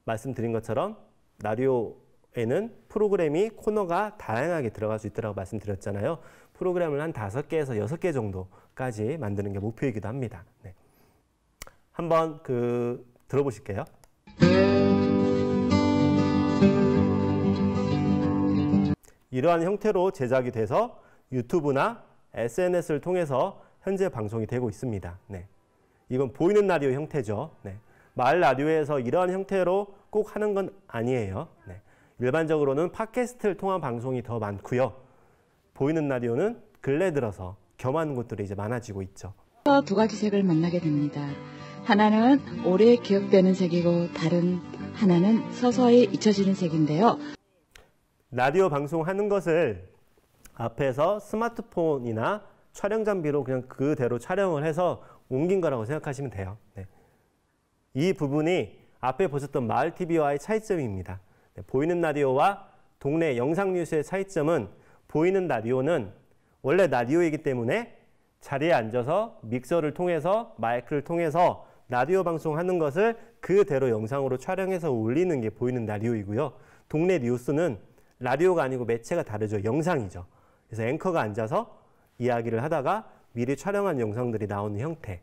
말씀드린 것처럼 라디오에는 프로그램이 코너가 다양하게 들어갈 수 있다고 말씀드렸잖아요. 프로그램을 한 5개에서 6개 정도까지 만드는 게 목표이기도 합니다. 네. 한번 들어보실게요. 이러한 형태로 제작이 돼서 유튜브나 SNS를 통해서 현재 방송이 되고 있습니다. 네. 이건 보이는 라디오 형태죠. 네. 마을 라디오에서 이러한 형태로 꼭 하는 건 아니에요. 네. 일반적으로는 팟캐스트를 통한 방송이 더 많고요. 보이는 라디오는 근래 들어서 겸하는 곳들이 이제 많아지고 있죠. 두 가지 색을 만나게 됩니다. 하나는 오래 기억되는 색이고 다른 하나는 서서히 잊혀지는 색인데요. 라디오 방송하는 것을 앞에서 스마트폰이나 촬영 장비로 그냥 그대로 촬영을 해서 옮긴 거라고 생각하시면 돼요. 네. 이 부분이 앞에 보셨던 마을TV와의 차이점입니다. 네. 보이는 라디오와 동네 영상 뉴스의 차이점은 보이는 라디오는 원래 라디오이기 때문에 자리에 앉아서 믹서를 통해서 마이크를 통해서 라디오 방송하는 것을 그대로 영상으로 촬영해서 올리는 게 보이는 라디오이고요. 동네 뉴스는 라디오가 아니고 매체가 다르죠. 영상이죠. 그래서 앵커가 앉아서 이야기를 하다가 미리 촬영한 영상들이 나오는 형태.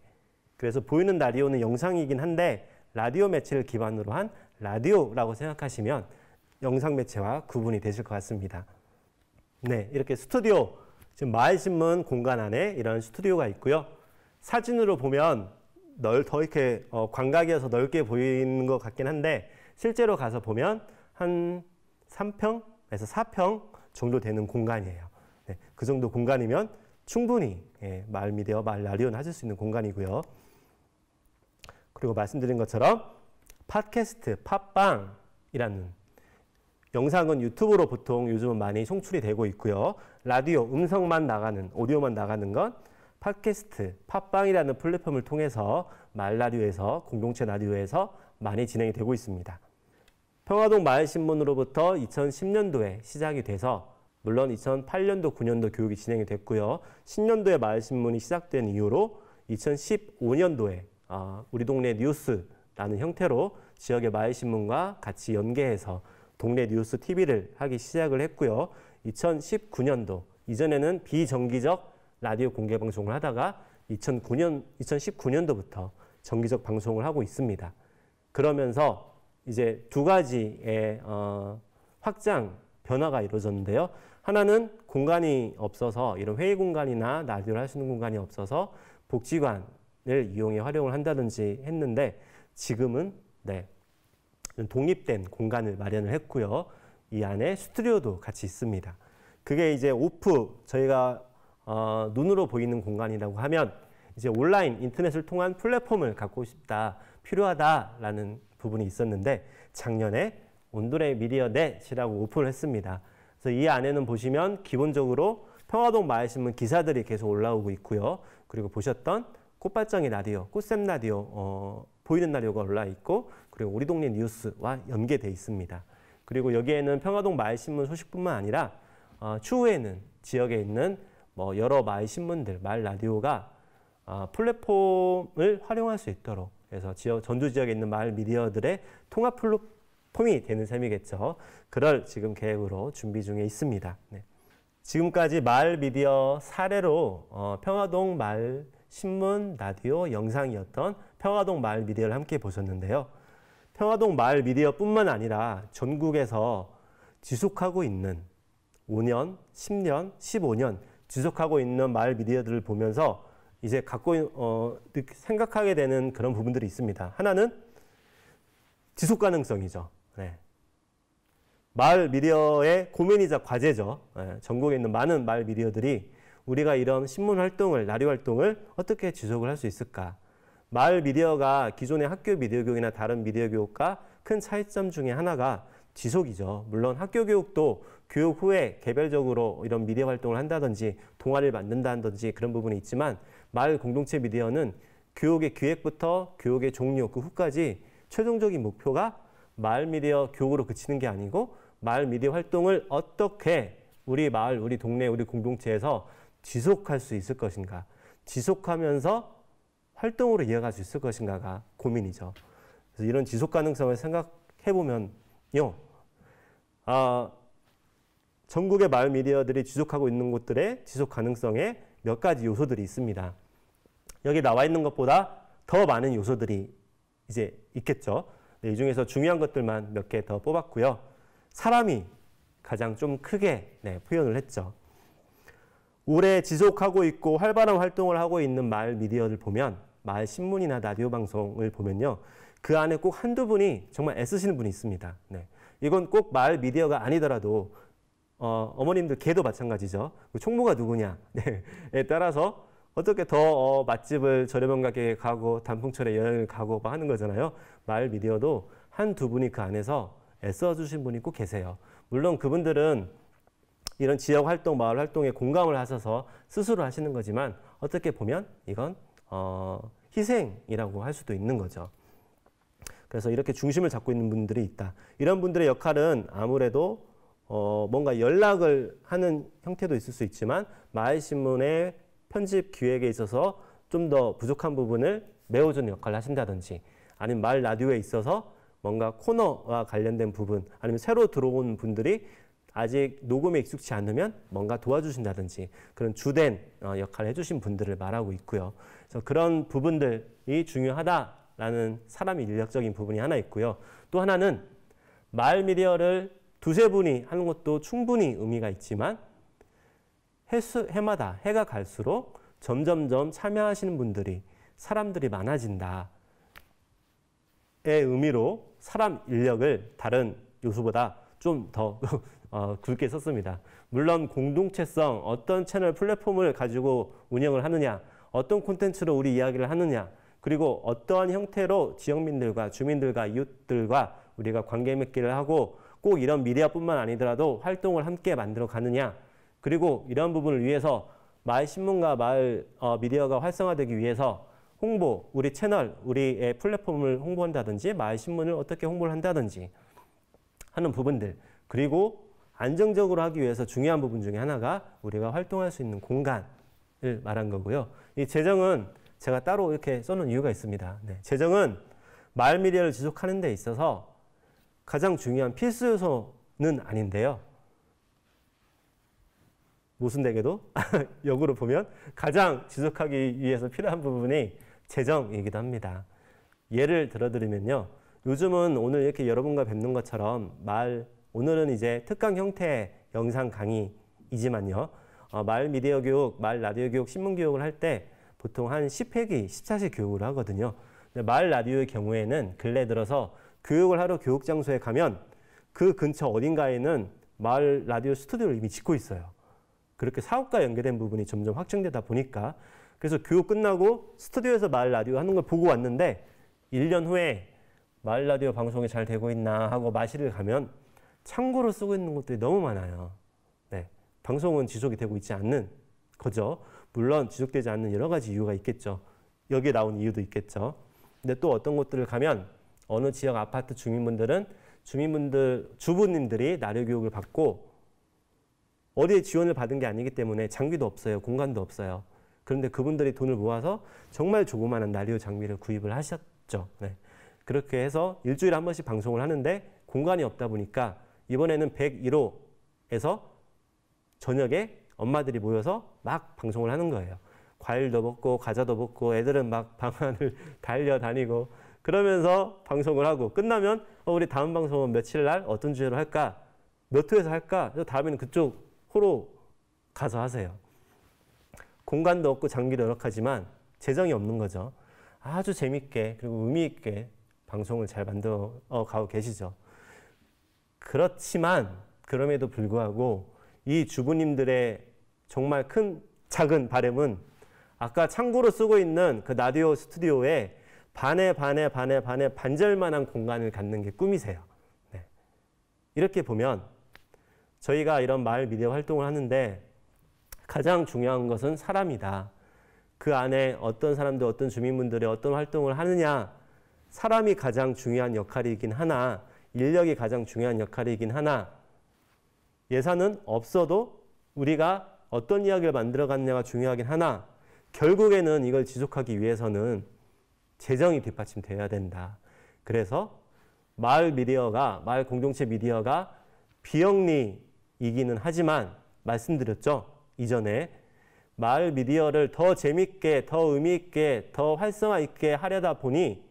그래서 보이는 라디오는 영상이긴 한데 라디오 매체를 기반으로 한 라디오라고 생각하시면 영상 매체와 구분이 되실 것 같습니다. 네, 이렇게 스튜디오, 지금 마을신문 공간 안에 이런 스튜디오가 있고요. 사진으로 보면 더 이렇게 광각이어서 넓게 보이는 것 같긴 한데 실제로 가서 보면 한 3평에서 4평 정도 되는 공간이에요. 네, 그 정도 공간이면 충분히 마을 미디어, 마을 라디오는 하실 수 있는 공간이고요. 그리고 말씀드린 것처럼 팟캐스트, 팟빵이라는 영상은 유튜브로 보통 요즘은 많이 송출이 되고 있고요. 라디오, 음성만 나가는, 오디오만 나가는 건 팟캐스트, 팟빵이라는 플랫폼을 통해서 마을 라디오에서, 공동체 라디오에서 많이 진행이 되고 있습니다. 평화동 마을신문으로부터 2010년도에 시작이 돼서 물론 2008년도, 9년도 교육이 진행이 됐고요. 10년도에 마을신문이 시작된 이후로 2015년도에 우리 동네 뉴스라는 형태로 지역의 마을신문과 같이 연계해서 동네 뉴스 TV를 하기 시작을 했고요. 2019년도, 이전에는 비정기적 라디오 공개 방송을 하다가 2019년도부터 정기적 방송을 하고 있습니다. 그러면서 이제 두 가지의 확장, 변화가 이루어졌는데요. 하나는 공간이 없어서 이런 회의 공간이나 라디오를 할 수 있는 공간이 없어서 복지관을 이용해 활용을 한다든지 했는데 지금은 독립된 공간을 마련을 했고요. 이 안에 스튜디오도 같이 있습니다. 그게 이제 오프 저희가 눈으로 보이는 공간이라고 하면 이제 온라인 인터넷을 통한 플랫폼을 갖고 싶다, 필요하다라는 부분이 있었는데 작년에 온도레 미디어 넷이라고 오픈을 했습니다. 그래서 이 안에는 보시면 기본적으로 평화동 마을신문 기사들이 계속 올라오고 있고요. 그리고 보셨던 꽃발정이 라디오, 꽃샘 라디오, 보이는 라디오가 올라 있고 그리고 우리 동네 뉴스와 연계되어 있습니다. 그리고 여기에는 평화동 마을신문 소식뿐만 아니라 추후에는 지역에 있는 여러 마을 신문들, 마을 라디오가 플랫폼을 활용할 수 있도록 그래서 전주 지역에 있는 마을 미디어들의 통합 플랫폼이 되는 셈이겠죠. 그럴 지금 계획으로 준비 중에 있습니다. 네. 지금까지 마을 미디어 사례로 평화동 마을 신문, 라디오, 영상이었던 평화동 마을 미디어를 함께 보셨는데요. 평화동 마을 미디어뿐만 아니라 전국에서 지속하고 있는 5년, 10년, 15년 지속하고 있는 마을 미디어들을 보면서 이제 생각하게 되는 그런 부분들이 있습니다. 하나는 지속 가능성이죠. 네. 마을 미디어의 고민이자 과제죠. 네. 전국에 있는 많은 마을 미디어들이 우리가 이런 신문 활동을, 라디오 활동을 어떻게 지속을 할 수 있을까? 마을 미디어가 기존의 학교 미디어 교육이나 다른 미디어 교육과 큰 차이점 중에 하나가 지속이죠. 물론 학교 교육도 교육 후에 개별적으로 이런 미디어 활동을 한다든지 동아리를 만든다든지 그런 부분이 있지만 마을 공동체 미디어는 교육의 기획부터 교육의 종료 그 후까지 최종적인 목표가 마을 미디어 교육으로 그치는 게 아니고 마을 미디어 활동을 어떻게 우리 마을, 우리 동네, 우리 공동체에서 지속할 수 있을 것인가, 지속하면서 활동으로 이어갈 수 있을 것인가가 고민이죠. 그래서 이런 지속 가능성을 생각해 보면요, 전국의 마을 미디어들이 지속하고 있는 곳들의 지속 가능성에 몇 가지 요소들이 있습니다. 여기 나와 있는 것보다 더 많은 요소들이 이제 있겠죠. 이 중에서 중요한 것들만 몇 개 더 뽑았고요. 사람이 가장 좀 크게 표현을 했죠. 오래 지속하고 있고 활발한 활동을 하고 있는 마을 미디어를 보면 마을 신문이나 라디오 방송을 보면요. 그 안에 꼭 한두 분이 정말 애쓰시는 분이 있습니다. 네. 이건 꼭 마을 미디어가 아니더라도 어머님들 걔도 마찬가지죠. 총무가 누구냐에 따라서 어떻게 더 맛집을 저렴한 가격에 가고 단풍철에 여행을 가고 하는 거잖아요. 마을 미디어도 한두 분이 그 안에서 애써주신 분이 꼭 계세요. 물론 그분들은 이런 지역 활동, 마을 활동에 공감을 하셔서 스스로 하시는 거지만 어떻게 보면 이건 희생이라고 할 수도 있는 거죠. 그래서 이렇게 중심을 잡고 있는 분들이 있다. 이런 분들의 역할은 아무래도 뭔가 연락을 하는 형태도 있을 수 있지만 마을신문의 편집 기획에 있어서 좀 더 부족한 부분을 메워주는 역할을 하신다든지 아니면 마을 라디오에 있어서 뭔가 코너와 관련된 부분 아니면 새로 들어온 분들이 아직 녹음에 익숙치 않으면 뭔가 도와주신다든지 그런 주된 역할을 해주신 분들을 말하고 있고요. 그래서 그런 부분들이 중요하다라는 사람의 인력적인 부분이 하나 있고요. 또 하나는 마을 미디어를 두세 분이 하는 것도 충분히 의미가 있지만 해마다 해가 갈수록 점점점 참여하시는 분들이 사람들이 많아진다의 의미로 사람 인력을 다른 요소보다 좀 더 굵게 썼습니다. 물론 공동체성, 어떤 채널 플랫폼을 가지고 운영을 하느냐, 어떤 콘텐츠로 우리 이야기를 하느냐, 그리고 어떠한 형태로 지역민들과 주민들과 이웃들과 우리가 관계 맺기를 하고 꼭 이런 미디어뿐만 아니더라도 활동을 함께 만들어 가느냐, 그리고 이런 부분을 위해서 마을 신문과 마을 미디어가 활성화되기 위해서 홍보, 우리 채널, 우리의 플랫폼을 홍보한다든지 마을 신문을 어떻게 홍보를 한다든지 하는 부분들, 그리고 안정적으로 하기 위해서 중요한 부분 중에 하나가 우리가 활동할 수 있는 공간을 말한 거고요. 이 재정은 제가 따로 이렇게 써놓은 이유가 있습니다. 재정은 마을 미디어를 지속하는 데 있어서 가장 중요한 필수 요소는 아닌데요. 모순되게도 역으로 보면 가장 지속하기 위해서 필요한 부분이 재정이기도 합니다. 예를 들어드리면요. 요즘은 오늘 이렇게 여러분과 뵙는 것처럼 오늘은 이제 특강 형태의 영상 강의 이지만요. 마을 미디어 교육, 마을 라디오 교육, 신문 교육을 할 때 보통 한 10회기, 14시 교육을 하거든요. 근데 마을 라디오의 경우에는 근래 들어서 교육을 하러 교육 장소에 가면 그 근처 어딘가에는 마을 라디오 스튜디오를 이미 짓고 있어요. 그렇게 사업과 연계된 부분이 점점 확정되다 보니까 그래서 교육 끝나고 스튜디오에서 마을 라디오 하는 걸 보고 왔는데 1년 후에 마을 라디오 방송이 잘 되고 있나 하고 마실을 가면 창고로 쓰고 있는 것들이 너무 많아요. 네, 방송은 지속이 되고 있지 않는 거죠. 물론 지속되지 않는 여러 가지 이유가 있겠죠. 여기에 나온 이유도 있겠죠. 근데 또 어떤 곳들을 가면 어느 지역 아파트 주민분들은 주부님들이 라디오 교육을 받고 어디에 지원을 받은 게 아니기 때문에 장비도 없어요. 공간도 없어요. 그런데 그분들이 돈을 모아서 정말 조그마한 라디오 장비를 구입을 하셨죠. 네. 그렇게 해서 일주일에 한 번씩 방송을 하는데 공간이 없다 보니까 이번에는 101호에서 저녁에 엄마들이 모여서 막 방송을 하는 거예요. 과일도 먹고 과자도 먹고 애들은 막 방 안을 달려다니고 그러면서 방송을 하고 끝나면 우리 다음 방송은 며칠 날 어떤 주제로 할까? 몇 호에서 할까? 다음에는 그쪽 호로 가서 하세요. 공간도 없고 장비도 열악하지만 재정이 없는 거죠. 아주 재밌게 그리고 의미 있게 방송을 잘 만들어 가고 계시죠. 그렇지만 그럼에도 불구하고 이 주부님들의 정말 작은 바람은 아까 창고로 쓰고 있는 그 라디오 스튜디오에 반절만한 공간을 갖는 게 꿈이세요. 네. 이렇게 보면 저희가 이런 마을 미디어 활동을 하는데 가장 중요한 것은 사람이다. 그 안에 어떤 사람들, 어떤 주민분들이 어떤 활동을 하느냐, 사람이 가장 중요한 역할이긴 하나, 인력이 가장 중요한 역할이긴 하나, 예산은 없어도 우리가 어떤 이야기를 만들어갔냐가 중요하긴 하나, 결국에는 이걸 지속하기 위해서는 재정이 뒷받침되어야 된다. 그래서 마을 공동체 미디어가 비영리이기는 하지만 말씀드렸죠. 이전에 마을 미디어를 더 재밌게, 더 의미 있게, 더 활성화 있게 하려다 보니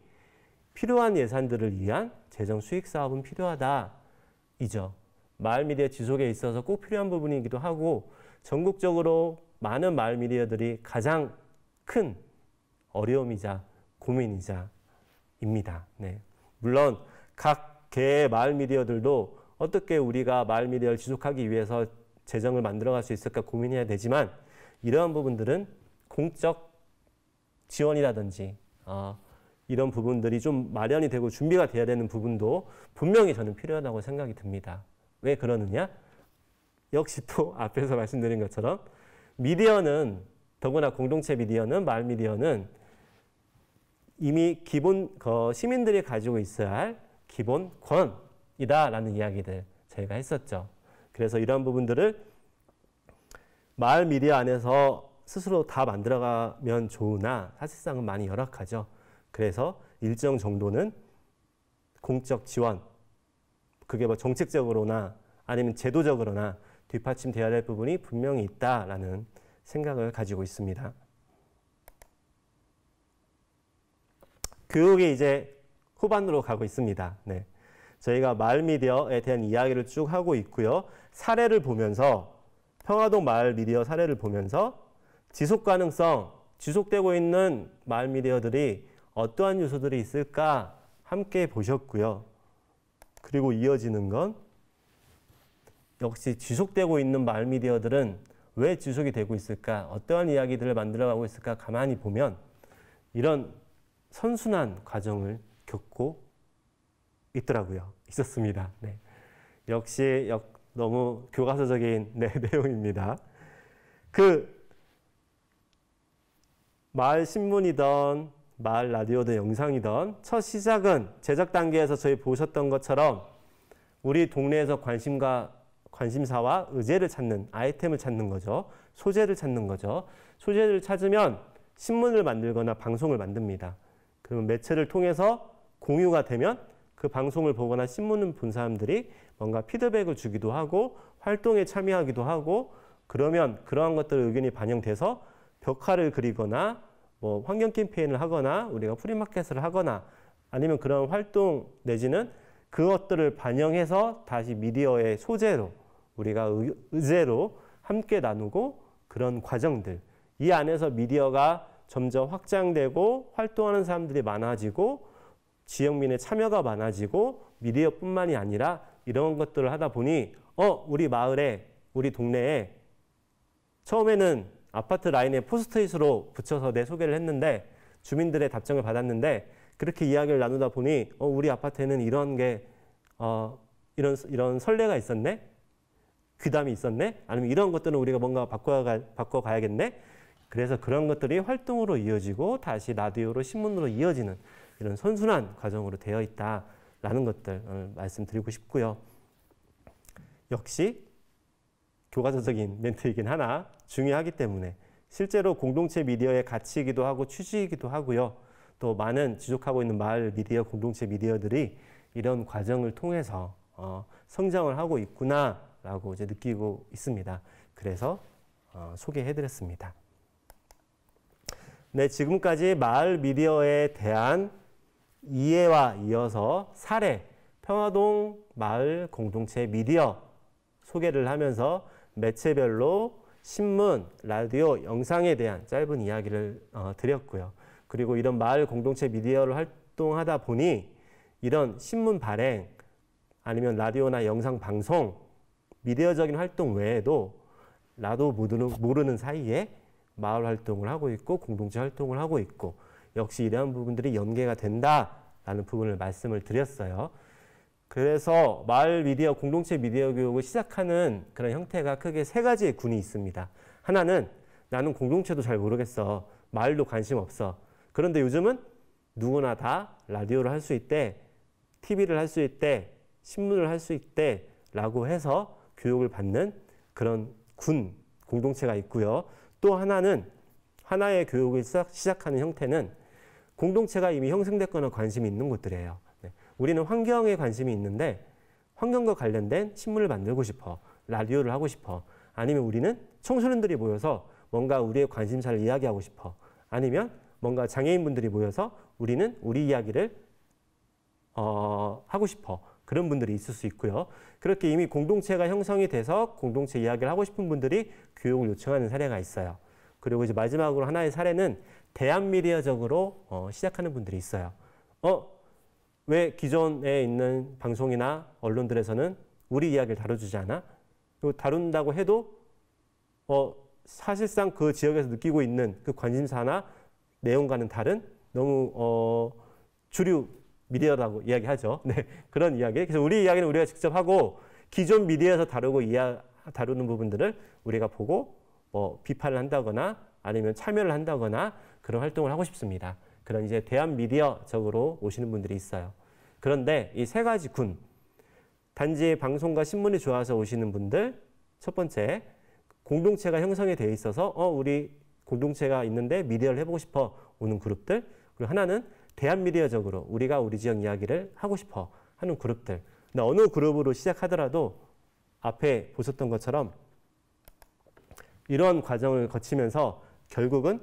필요한 예산들을 위한 재정 수익 사업은 필요하다이죠. 마을 미디어 지속에 있어서 꼭 필요한 부분이기도 하고 전국적으로 많은 마을 미디어들이 가장 큰 어려움이자 고민이자 입니다. 네. 물론 각 개의 마을 미디어들도 어떻게 우리가 마을 미디어를 지속하기 위해서 재정을 만들어갈 수 있을까 고민해야 되지만 이러한 부분들은 공적 지원이라든지 이런 부분들이 좀 마련이 되고 준비가 돼야 되는 부분도 분명히 저는 필요하다고 생각이 듭니다. 왜 그러느냐? 역시 또 앞에서 말씀드린 것처럼 미디어는 더구나 공동체 미디어는 마을 미디어는 이미 기본 시민들이 가지고 있어야 할 기본 권이다라는 이야기들 저희가 했었죠. 그래서 이런 부분들을 마을 미디어 안에서 스스로 다 만들어가면 좋으나 사실상은 많이 열악하죠. 그래서 일정 정도는 공적 지원, 그게 뭐 정책적으로나 아니면 제도적으로나 뒷받침돼야 될 부분이 분명히 있다라는 생각을 가지고 있습니다. 교육이 이제 후반으로 가고 있습니다. 네. 저희가 마을 미디어에 대한 이야기를 쭉 하고 있고요. 사례를 보면서 평화동 마을 미디어 사례를 보면서 지속 가능성, 지속되고 있는 마을 미디어들이 어떠한 요소들이 있을까 함께 보셨고요. 그리고 이어지는 건 역시 지속되고 있는 마을 미디어들은 왜 지속이 되고 있을까? 어떠한 이야기들을 만들어가고 있을까? 가만히 보면 이런 선순환 과정을 겪고 있었습니다. 네. 역시 너무 교과서적인 내용입니다. 마을 신문이든 마을 라디오든 영상이든 첫 시작은 제작 단계에서 저희 보셨던 것처럼 우리 동네에서 관심사와 의제를 찾는, 아이템을 찾는 거죠. 소재를 찾는 거죠. 소재를 찾으면 신문을 만들거나 방송을 만듭니다. 그러면 매체를 통해서 공유가 되면 그 방송을 보거나 신문을 본 사람들이 뭔가 피드백을 주기도 하고 활동에 참여하기도 하고 그러면 그러한 것들의 의견이 반영돼서 벽화를 그리거나 뭐 환경 캠페인을 하거나 우리가 프리마켓을 하거나 아니면 그런 활동 내지는 그것들을 반영해서 다시 미디어의 소재로 우리가 의제로 함께 나누고 그런 과정들, 이 안에서 미디어가 점점 확장되고 활동하는 사람들이 많아지고 지역민의 참여가 많아지고 미디어뿐만이 아니라 이런 것들을 하다 보니 우리 마을에, 우리 동네에 처음에는 아파트 라인에 포스트잇으로 붙여서 내 소개를 했는데 주민들의 답장을 받았는데 그렇게 이야기를 나누다 보니 우리 아파트에는 이런 게 이런 선례가 있었네? 귀담이 있었네? 아니면 이런 것들은 우리가 뭔가 바꿔가야겠네? 그래서 그런 것들이 활동으로 이어지고 다시 라디오로 신문으로 이어지는 이런 선순환 과정으로 되어 있다라는 것들 말씀드리고 싶고요. 역시 교과서적인 멘트이긴 하나 중요하기 때문에 실제로 공동체 미디어의 가치이기도 하고 취지이기도 하고요. 또 많은 지속하고 있는 마을 미디어, 공동체 미디어들이 이런 과정을 통해서 성장을 하고 있구나라고 이제 느끼고 있습니다. 그래서 소개해드렸습니다. 네, 지금까지 마을 미디어에 대한 이해와 이어서 사례, 평화동 마을 공동체 미디어 소개를 하면서 매체별로 신문, 라디오, 영상에 대한 짧은 이야기를 드렸고요. 그리고 이런 마을 공동체 미디어를 활동하다 보니 이런 신문 발행 아니면 라디오나 영상 방송, 미디어적인 활동 외에도 나도 모르는 사이에 마을 활동을 하고 있고 공동체 활동을 하고 있고 역시 이러한 부분들이 연계가 된다라는 부분을 말씀을 드렸어요. 그래서 마을 미디어, 공동체 미디어 교육을 시작하는 그런 형태가 크게 세 가지의 군이 있습니다. 하나는 나는 공동체도 잘 모르겠어. 마을도 관심 없어. 그런데 요즘은 누구나 다 라디오를 할 수 있대, TV를 할 수 있대, 신문을 할 수 있대 라고 해서 교육을 받는 그런 군, 공동체가 있고요. 또 하나는 하나의 교육을 시작하는 형태는 공동체가 이미 형성됐거나 관심이 있는 곳들이에요. 우리는 환경에 관심이 있는데 환경과 관련된 신문을 만들고 싶어. 라디오를 하고 싶어. 아니면 우리는 청소년들이 모여서 뭔가 우리의 관심사를 이야기하고 싶어. 아니면 뭔가 장애인분들이 모여서 우리는 우리 이야기를 하고 싶어. 그런 분들이 있을 수 있고요. 그렇게 이미 공동체가 형성이 돼서 공동체 이야기를 하고 싶은 분들이 교육을 요청하는 사례가 있어요. 그리고 이제 마지막으로 하나의 사례는 대한미디어적으로 시작하는 분들이 있어요. 왜 기존에 있는 방송이나 언론들에서는 우리 이야기를 다뤄주지 않아? 다룬다고 해도 사실상 그 지역에서 느끼고 있는 그 관심사나 내용과는 다른 너무 주류 미디어라고 이야기하죠. 네, 그런 이야기. 그래서 우리 이야기는 우리가 직접 하고 기존 미디어에서 다루는 부분들을 우리가 보고 비판을 한다거나 아니면 참여를 한다거나 그런 활동을 하고 싶습니다. 그런 이제 대한 미디어적으로 오시는 분들이 있어요. 그런데 이 세 가지 군, 단지 방송과 신문이 좋아서 오시는 분들, 첫 번째, 공동체가 형성이 되어 있어서 우리 공동체가 있는데 미디어를 해보고 싶어 오는 그룹들, 그리고 하나는 대한 미디어적으로 우리가 우리 지역 이야기를 하고 싶어 하는 그룹들. 근데 어느 그룹으로 시작하더라도 앞에 보셨던 것처럼 이런 과정을 거치면서 결국은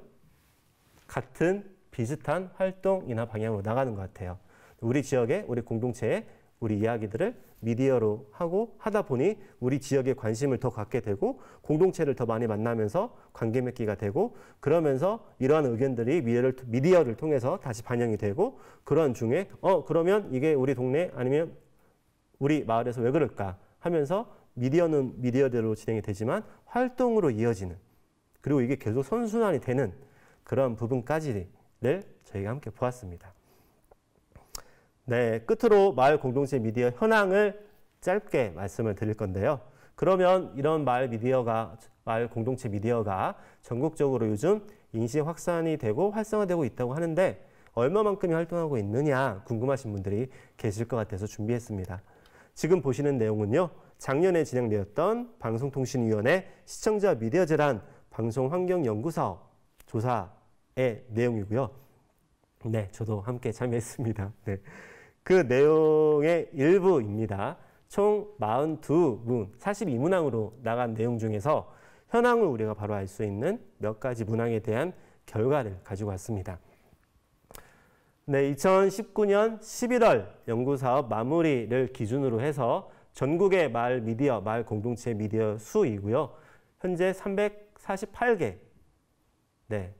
같은 비슷한 활동이나 방향으로 나가는 것 같아요. 우리 지역에, 우리 공동체에 우리 이야기들을 미디어로 하다 보니 우리 지역에 관심을 더 갖게 되고 공동체를 더 많이 만나면서 관계 맺기가 되고 그러면서 이러한 의견들이 미디어를 통해서 다시 반영이 되고 그런 중에 그러면 이게 우리 동네 아니면 우리 마을에서 왜 그럴까 하면서 미디어는 미디어대로 진행이 되지만 활동으로 이어지는 그리고 이게 계속 선순환이 되는 그런 부분까지를 저희가 함께 보았습니다. 네, 끝으로 마을 공동체 미디어 현황을 짧게 말씀을 드릴 건데요. 그러면 이런 마을 공동체 미디어가 전국적으로 요즘 인식 확산이 되고 활성화되고 있다고 하는데 얼마만큼이 활동하고 있느냐 궁금하신 분들이 계실 것 같아서 준비했습니다. 지금 보시는 내용은요. 작년에 진행되었던 방송통신위원회 시청자 미디어 재단 방송환경연구사업 조사의 내용이고요. 네, 저도 함께 참여했습니다. 네. 그 내용의 일부입니다. 총 42문, 42문항으로 나간 내용 중에서 현황을 우리가 바로 알 수 있는 몇 가지 문항에 대한 결과를 가지고 왔습니다. 네, 2019년 11월 연구사업 마무리를 기준으로 해서 전국의 마을 공동체 미디어 수이고요. 현재 348개, 네,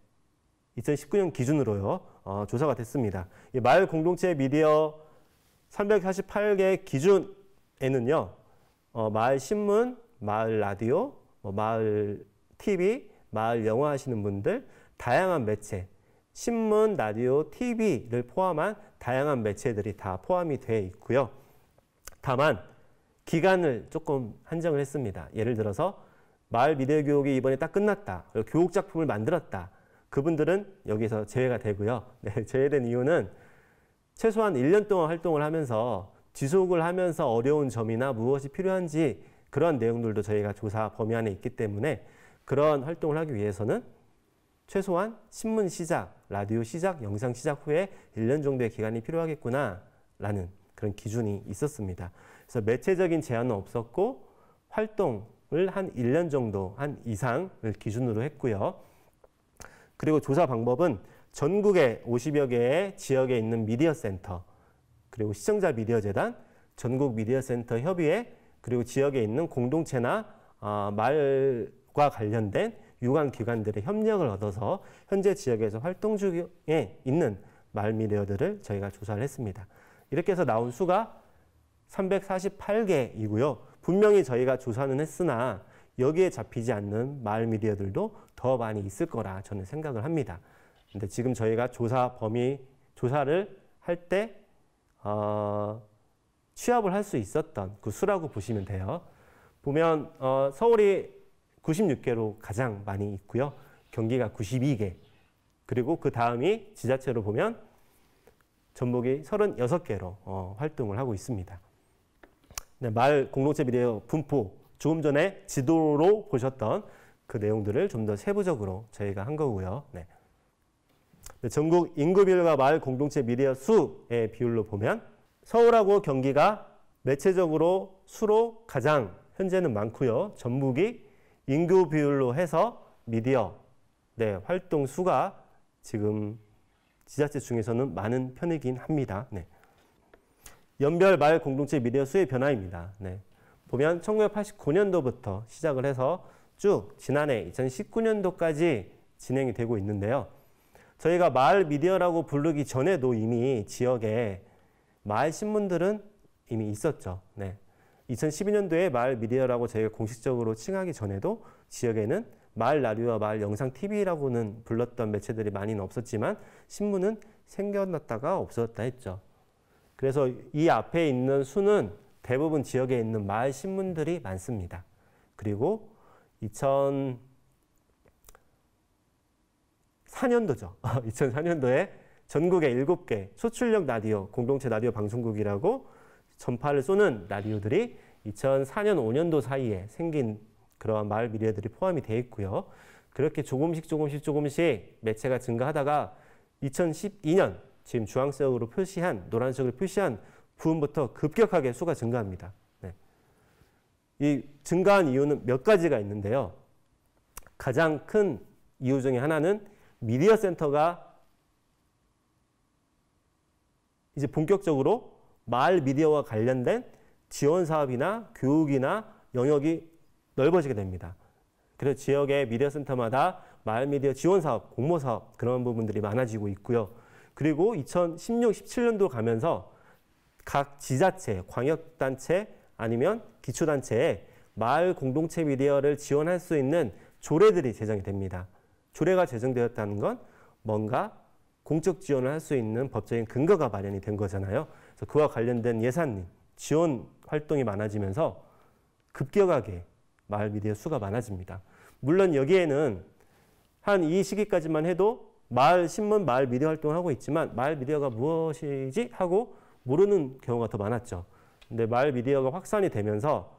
2019년 기준으로요, 조사가 됐습니다. 이 마을 공동체 미디어 348개 기준에는요, 마을 신문, 마을 라디오, 마을 TV, 마을 영화 하시는 분들, 다양한 매체, 신문, 라디오, TV를 포함한 다양한 매체들이 다 포함이 되어 있고요. 다만 기간을 조금 한정을 했습니다. 예를 들어서 마을 미디어 교육이 이번에 딱 끝났다. 교육 작품을 만들었다. 그분들은 여기서 제외가 되고요. 네, 제외된 이유는 최소한 1년 동안 활동을 하면서 지속을 하면서 어려운 점이나 무엇이 필요한지 그런 내용들도 저희가 조사 범위 안에 있기 때문에 그런 활동을 하기 위해서는 최소한 신문 시작, 라디오 시작, 영상 시작 후에 1년 정도의 기간이 필요하겠구나 라는 그런 기준이 있었습니다. 그래서 매체적인 제한은 없었고 활동을 한 1년 정도, 한 이상을 기준으로 했고요. 그리고 조사 방법은 전국에 50여 개의 지역에 있는 미디어 센터, 그리고 시청자 미디어 재단, 전국 미디어 센터 협의회, 그리고 지역에 있는 공동체나 마을과 관련된 유관 기관들의 협력을 얻어서 현재 지역에서 활동 중에 있는 마을 미디어들을 저희가 조사를 했습니다. 이렇게 해서 나온 수가 348개이고요. 분명히 저희가 조사는 했으나 여기에 잡히지 않는 마을 미디어들도 더 많이 있을 거라 저는 생각을 합니다. 근데 지금 저희가 조사를 할 때 취합을 할 수 있었던 그 수라고 보시면 돼요. 보면 서울이 96개로 가장 많이 있고요. 경기가 92개, 그리고 그 다음이 지자체로 보면 전북이 36개로 활동을 하고 있습니다. 네, 마을 공동체 미디어 분포, 조금 전에 지도로 보셨던 그 내용들을 좀 더 세부적으로 저희가 한 거고요. 네. 전국 인구 비율과 마을 공동체 미디어 수의 비율로 보면 서울하고 경기가 매체적으로 수로 가장 현재는 많고요. 전북이 인구 비율로 해서 미디어 활동 수가 지금 지자체 중에서는 많은 편이긴 합니다. 네. 연별 마을 공동체 미디어 수의 변화입니다. 네. 보면 1989년도부터 시작을 해서 쭉 지난해 2019년도까지 진행이 되고 있는데요. 저희가 마을 미디어라고 부르기 전에도 이미 지역에 마을 신문들은 이미 있었죠. 네. 2012년도에 마을 미디어라고 저희가 공식적으로 칭하기 전에도 지역에는 마을 라디오와 마을 영상 TV라고는 불렀던 매체들이 많이는 없었지만 신문은 생겨났다가 없어졌다 했죠. 그래서 이 앞에 있는 수는 대부분 지역에 있는 마을 신문들이 많습니다. 그리고 2004년도죠. 2004년도에 전국에 7개 소출력 라디오, 공동체 라디오 방송국이라고 전파를 쏘는 라디오들이 2004년, 5년도 사이에 생긴 그러한 마을 미디어들이 포함이 되어 있고요. 그렇게 조금씩 매체가 증가하다가 2012년 지금 주황색으로 표시한, 노란색으로 표시한 부분부터 급격하게 수가 증가합니다. 네. 이 증가한 이유는 몇 가지가 있는데요. 가장 큰 이유 중에 하나는 미디어 센터가 이제 본격적으로 마을 미디어와 관련된 지원 사업이나 교육이나 영역이 넓어지게 됩니다. 그래서 지역의 미디어 센터마다 마을 미디어 지원 사업, 공모 사업 그런 부분들이 많아지고 있고요. 그리고 2016, 17년도 가면서 각 지자체, 광역단체 아니면 기초단체에 마을 공동체 미디어를 지원할 수 있는 조례들이 제정이 됩니다. 조례가 제정되었다는 건 뭔가 공적 지원을 할 수 있는 법적인 근거가 마련이 된 거잖아요. 그래서 그와 관련된 예산, 지원 활동이 많아지면서 급격하게 마을 미디어 수가 많아집니다. 물론 여기에는 한 이 시기까지만 해도 마을 신문, 마을 미디어 활동을 하고 있지만 마을 미디어가 무엇이지 하고 모르는 경우가 더 많았죠. 근데 마을 미디어가 확산이 되면서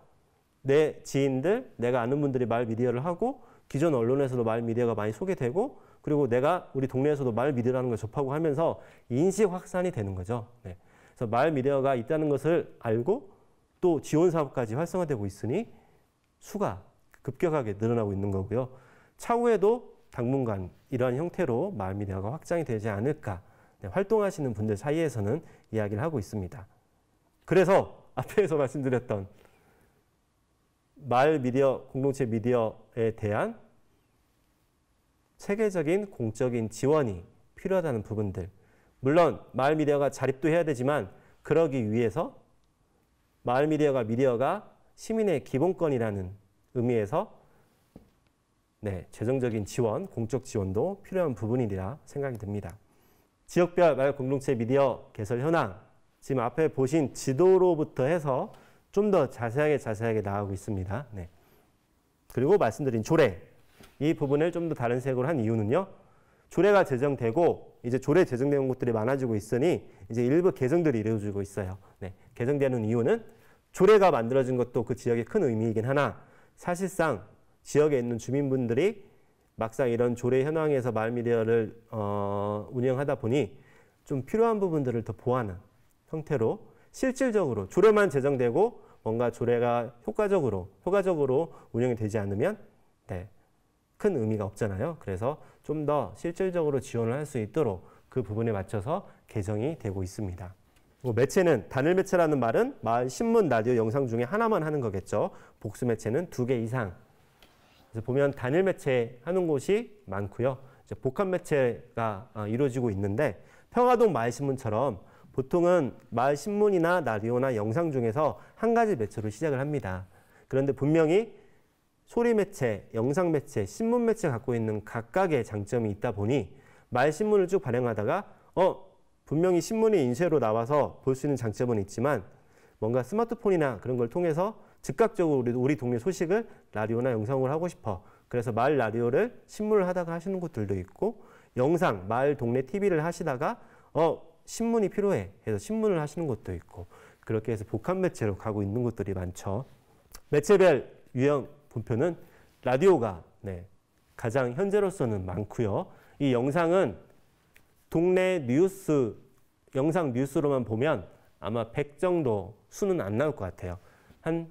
내 지인들, 내가 아는 분들이 마을 미디어를 하고 기존 언론에서도 마을 미디어가 많이 소개되고 그리고 내가 우리 동네에서도 마을 미디어라는 걸 접하고 하면서 인식 확산이 되는 거죠. 네. 그래서 마을 미디어가 있다는 것을 알고 또 지원 사업까지 활성화되고 있으니 수가 급격하게 늘어나고 있는 거고요. 차후에도 당분간 이러한 형태로 마을 미디어가 확장이 되지 않을까, 네, 활동하시는 분들 사이에서는 이야기를 하고 있습니다. 그래서 앞에서 말씀드렸던 마을 미디어, 공동체 미디어에 대한 체계적인 공적인 지원이 필요하다는 부분들. 물론 마을 미디어가 자립도 해야 되지만 그러기 위해서 마을 미디어가 시민의 기본권이라는 의미에서 재정적인 지원, 공적 지원도 필요한 부분이라 생각이 듭니다. 지역별 마을 공동체 미디어 개설 현황, 지금 앞에 보신 지도로부터 해서 좀 더 자세하게 나가고 있습니다. 그리고 말씀드린 조례, 이 부분을 좀 더 다른 색으로 한 이유는요. 조례가 제정되고 이제 조례 제정된 곳들이 많아지고 있으니 이제 일부 개정들이 이루어지고 있어요. 개정되는 이유는 조례가 만들어진 것도 그 지역의 큰 의미이긴 하나 사실상 지역에 있는 주민분들이 막상 이런 조례 현황에서 마을 미디어를 운영하다 보니 좀 필요한 부분들을 더 보완하는 형태로 실질적으로 조례만 제정되고 뭔가 조례가 효과적으로 운영이 되지 않으면 큰 의미가 없잖아요. 그래서 좀 더 실질적으로 지원을 할 수 있도록 그 부분에 맞춰서 개정이 되고 있습니다. 매체는 단일 매체라는 말은 마을 신문, 라디오, 영상 중에 하나만 하는 거겠죠. 복수 매체는 2개 이상. 그래서 보면 단일 매체 하는 곳이 많고요. 이제 복합 매체가 이루어지고 있는데 평화동 마을신문처럼 보통은 마을 신문이나 라디오나 영상 중에서 한 가지 매체로 시작을 합니다. 그런데 분명히 소리 매체, 영상 매체, 신문 매체 갖고 있는 각각의 장점이 있다 보니 마을 신문을 쭉 발행하다가 분명히 신문이 인쇄로 나와서 볼 수 있는 장점은 있지만 뭔가 스마트폰이나 그런 걸 통해서 즉각적으로 우리 동네 소식을 라디오나 영상으로 하고 싶어. 그래서 마을 라디오를 신문을 하다가 하시는 곳들도 있고 영상, 마을 동네 TV를 하시다가 신문이 필요해 해서 신문을 하시는 곳도 있고 그렇게 해서 복합 매체로 가고 있는 곳들이 많죠. 매체별 유형 분표는 라디오가 가장 현재로서는 많고요. 이 영상은 동네 뉴스, 영상 뉴스로만 보면 아마 100 정도 수는 안 나올 것 같아요. 한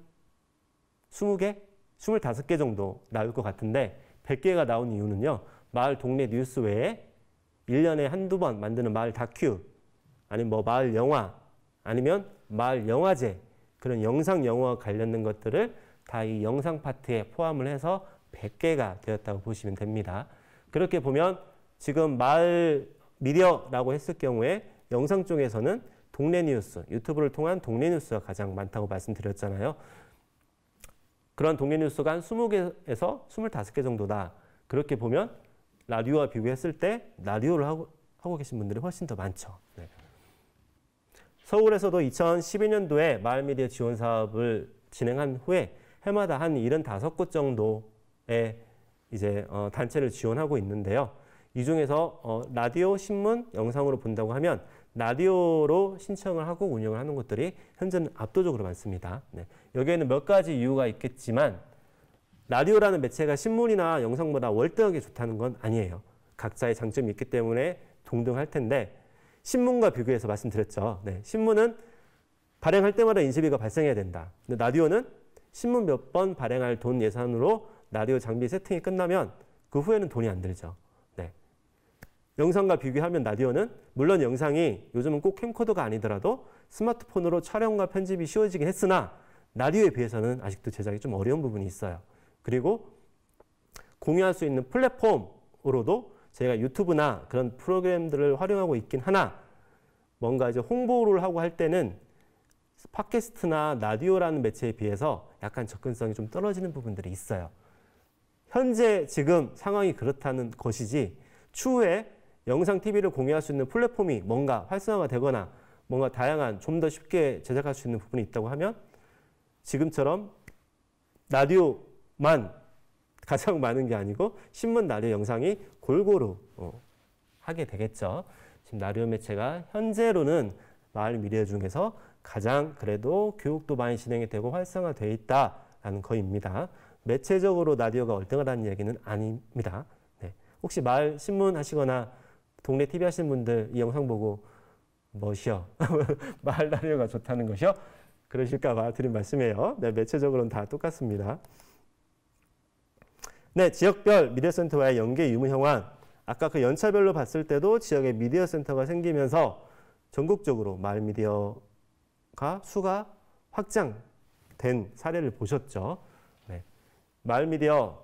20개? 25개 정도 나올 것 같은데 100개가 나온 이유는요. 마을 동네 뉴스 외에 1년에 한두 번 만드는 마을 다큐 아니면 뭐 마을 영화 아니면 마을 영화제 그런 영상 영화와 관련된 것들을 다 이 영상 파트에 포함을 해서 100개가 되었다고 보시면 됩니다. 그렇게 보면 지금 마을 미디어라고 했을 경우에 영상 쪽에서는 동네 뉴스, 유튜브를 통한 동네 뉴스가 가장 많다고 말씀드렸잖아요. 그런 동네 뉴스가 한 20개에서 25개 정도다. 그렇게 보면 라디오와 비교했을 때 라디오를 하고 계신 분들이 훨씬 더 많죠. 서울에서도 2012년도에 마을 미디어 지원 사업을 진행한 후에 해마다 한 75곳 정도의 이제 단체를 지원하고 있는데요. 이 중에서 라디오, 신문, 영상으로 본다고 하면 라디오로 신청을 하고 운영을 하는 곳들이 현재는 압도적으로 많습니다. 여기에는 몇 가지 이유가 있겠지만 라디오라는 매체가 신문이나 영상보다 월등하게 좋다는 건 아니에요. 각자의 장점이 있기 때문에 동등할 텐데 신문과 비교해서 말씀드렸죠. 신문은 발행할 때마다 인쇄비가 발생해야 된다. 근데 라디오는 신문 몇 번 발행할 돈 예산으로 라디오 장비 세팅이 끝나면 그 후에는 돈이 안 들죠. 영상과 비교하면 라디오는 물론 영상이 요즘은 꼭 캠코더가 아니더라도 스마트폰으로 촬영과 편집이 쉬워지긴 했으나 라디오에 비해서는 아직도 제작이 좀 어려운 부분이 있어요. 그리고 공유할 수 있는 플랫폼으로도 저희가 유튜브나 그런 프로그램들을 활용하고 있긴 하나 뭔가 이제 홍보를 하고 할 때는 팟캐스트나 라디오라는 매체에 비해서 약간 접근성이 좀 떨어지는 부분들이 있어요. 현재 지금 상황이 그렇다는 것이지 추후에 영상 TV를 공유할 수 있는 플랫폼이 뭔가 활성화가 되거나 뭔가 다양한 좀 더 쉽게 제작할 수 있는 부분이 있다고 하면 지금처럼 라디오만 가장 많은 게 아니고 신문, 라디오, 영상이 골고루 하게 되겠죠. 지금 라디오 매체가 현재로는 마을 미디어 중에서 가장 그래도 교육도 많이 진행이 되고 활성화되어 있다라는 거입니다. 매체적으로 라디오가 월등하다는 얘기는 아닙니다. 혹시 마을 신문 하시거나 동네 TV 하시는 분들 이 영상 보고 뭐시여? 마을 라디오가 좋다는 것이요? 그러실까 봐 드린 말씀이에요. 매체적으로는 다 똑같습니다. 지역별 미디어 센터와의 연계 유무 현황. 아까 그 연차별로 봤을 때도 지역에 미디어 센터가 생기면서 전국적으로 마을 미디어가 수가 확장된 사례를 보셨죠. 마을 미디어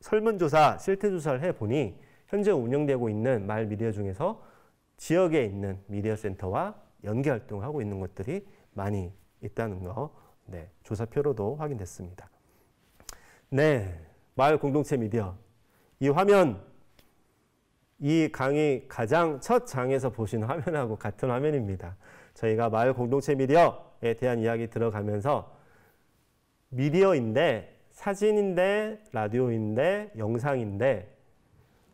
설문조사, 실태조사를 해보니 현재 운영되고 있는 마을 미디어 중에서 지역에 있는 미디어 센터와 연계 활동을 하고 있는 것들이 많이 있다는 거, 네, 조사표로도 확인됐습니다. 네, 마을 공동체 미디어. 이 화면, 이 강의 가장 첫 장에서 보신 화면하고 같은 화면입니다. 저희가 마을 공동체 미디어에 대한 이야기 들어가면서 미디어인데, 사진인데, 라디오인데, 영상인데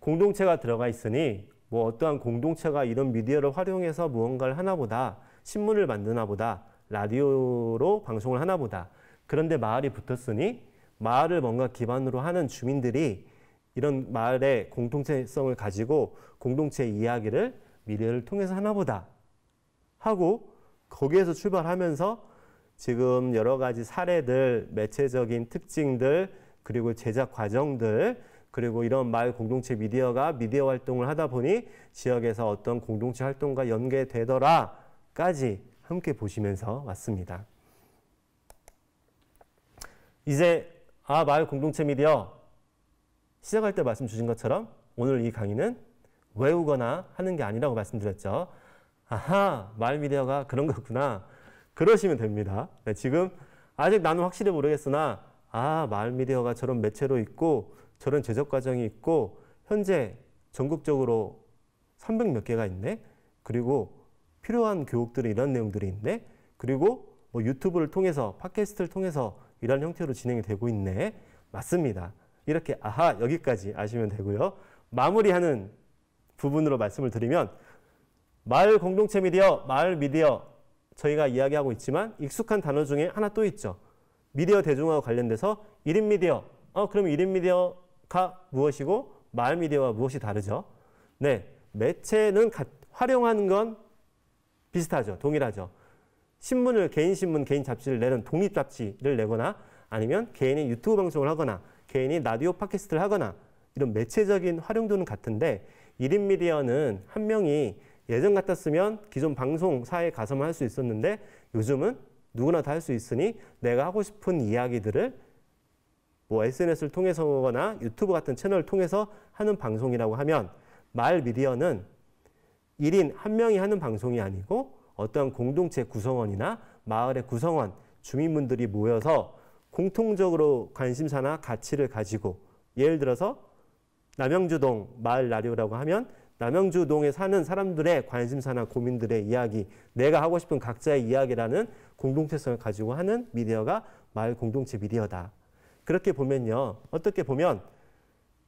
공동체가 들어가 있으니 뭐 어떠한 공동체가 이런 미디어를 활용해서 무언가를 하나보다, 신문을 만드나보다, 라디오로 방송을 하나보다, 그런데 마을이 붙었으니 마을을 뭔가 기반으로 하는 주민들이 이런 마을의 공동체성을 가지고 공동체 이야기를 미디어를 통해서 하나보다 하고 거기에서 출발하면서 지금 여러 가지 사례들, 매체적인 특징들, 그리고 제작 과정들, 그리고 이런 마을 공동체 미디어가 미디어 활동을 하다 보니 지역에서 어떤 공동체 활동과 연계되더라까지 함께 보시면서 왔습니다. 이제 마을 공동체 미디어 시작할 때 말씀 주신 것처럼 오늘 이 강의는 외우거나 하는 게 아니라고 말씀드렸죠. 아하, 마을 미디어가 그런 거구나. 그러시면 됩니다. 네, 지금 아직 나는 확실히 모르겠으나 마을 미디어가 저런 매체로 있고 저런 제작 과정이 있고 현재 전국적으로 300 몇 개가 있네. 그리고 필요한 교육들이 이런 내용들이 있네. 그리고 뭐 유튜브를 통해서 팟캐스트를 통해서 이런 형태로 진행이 되고 있네. 맞습니다. 이렇게 여기까지 아시면 되고요. 마무리하는 부분으로 말씀을 드리면 마을 공동체 미디어, 마을 미디어 저희가 이야기하고 있지만 익숙한 단어 중에 하나 또 있죠. 미디어 대중화와 관련돼서 1인 미디어. 그럼 1인 미디어가 무엇이고 마을 미디어와 무엇이 다르죠? 네, 매체는 활용하는 건 비슷하죠. 동일하죠. 신문을 개인 신문, 개인 잡지를 내는 독립 잡지를 내거나 아니면 개인이 유튜브 방송을 하거나 개인이 라디오 팟캐스트를 하거나 이런 매체적인 활용도는 같은데 1인 미디어는 한 명이 예전 같았으면 기존 방송사에 가서만 할 수 있었는데 요즘은 누구나 다 할 수 있으니 내가 하고 싶은 이야기들을 뭐 SNS를 통해서거나 유튜브 같은 채널을 통해서 하는 방송이라고 하면 마을 미디어는 1인 한 명이 하는 방송이 아니고 어떤 공동체 구성원이나 마을의 구성원, 주민분들이 모여서 공통적으로 관심사나 가치를 가지고 예를 들어서 남영주동 마을 라디오라고 하면 남영주동에 사는 사람들의 관심사나 고민들의 이야기, 내가 하고 싶은 각자의 이야기라는 공동체성을 가지고 하는 미디어가 마을 공동체 미디어다. 그렇게 보면요. 어떻게 보면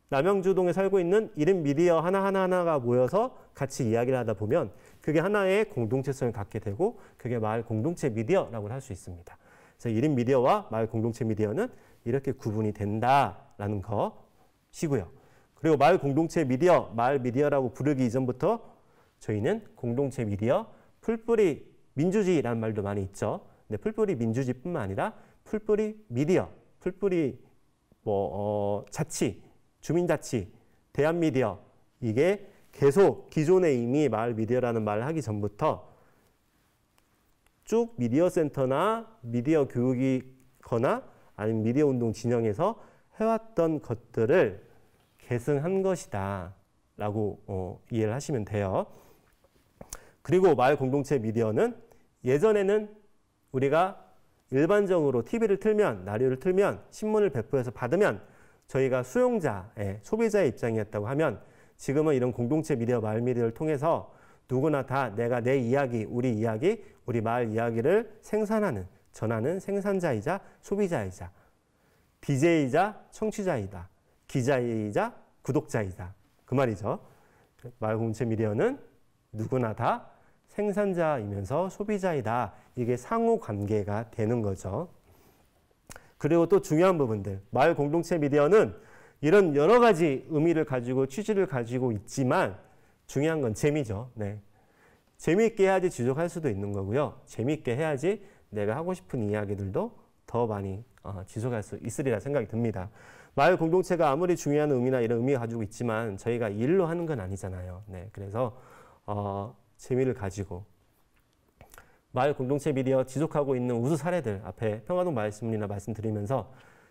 남영주동에 살고 있는 1인 미디어 하나가 모여서 같이 이야기를 하다 보면 그게 하나의 공동체성을 갖게 되고 그게 마을 공동체 미디어라고 할 수 있습니다. 그래서 1인 미디어와 마을 공동체 미디어는 이렇게 구분이 된다라는 것이고요. 그리고 마을 공동체 미디어, 마을 미디어라고 부르기 이전부터 저희는 공동체 미디어, 풀뿌리 민주주의라는 말도 많이 있죠. 근데 풀뿌리 민주주의뿐만 아니라 풀뿌리 미디어, 풀뿌리 자치, 주민자치, 대한미디어 이게 계속 기존에 이미 마을 미디어라는 말을 하기 전부터 쭉 미디어 센터나 미디어 교육이거나 아니면 미디어 운동 진영에서 해왔던 것들을 계승한 것이다 라고 이해를 하시면 돼요. 그리고 마을 공동체 미디어는 예전에는 우리가 일반적으로 TV를 틀면, 라디오를 틀면, 신문을 배포해서 받으면 저희가 수용자의, 소비자의 입장이었다고 하면 지금은 이런 공동체 미디어, 마을 미디어를 통해서 누구나 다 내가 내 이야기, 우리 마을 이야기를 생산하는, 전하는 생산자이자 소비자이자 DJ이자 청취자이다. 기자이자 구독자이다. 그 말이죠. 마을 공동체 미디어는 누구나 다 생산자이면서 소비자이다. 이게 상호 관계가 되는 거죠. 그리고 또 중요한 부분들. 마을 공동체 미디어는 이런 여러 가지 의미를 가지고 취지를 가지고 있지만 중요한 건 재미죠. 네. 재미있게 해야지 지속할 수도 있는 거고요. 재미있게 해야지 내가 하고 싶은 이야기들도 더 많이 지속할 수 있으리라 생각이 듭니다. 마을 공동체가 아무리 중요한 의미나 이런 의미가 가지고 있지만 저희가 일로 하는 건 아니잖아요. 네, 그래서 재미를 가지고 마을 공동체 미디어 지속하고 있는 우수 사례들 앞에 평화동 마을신문이나 말씀드리면서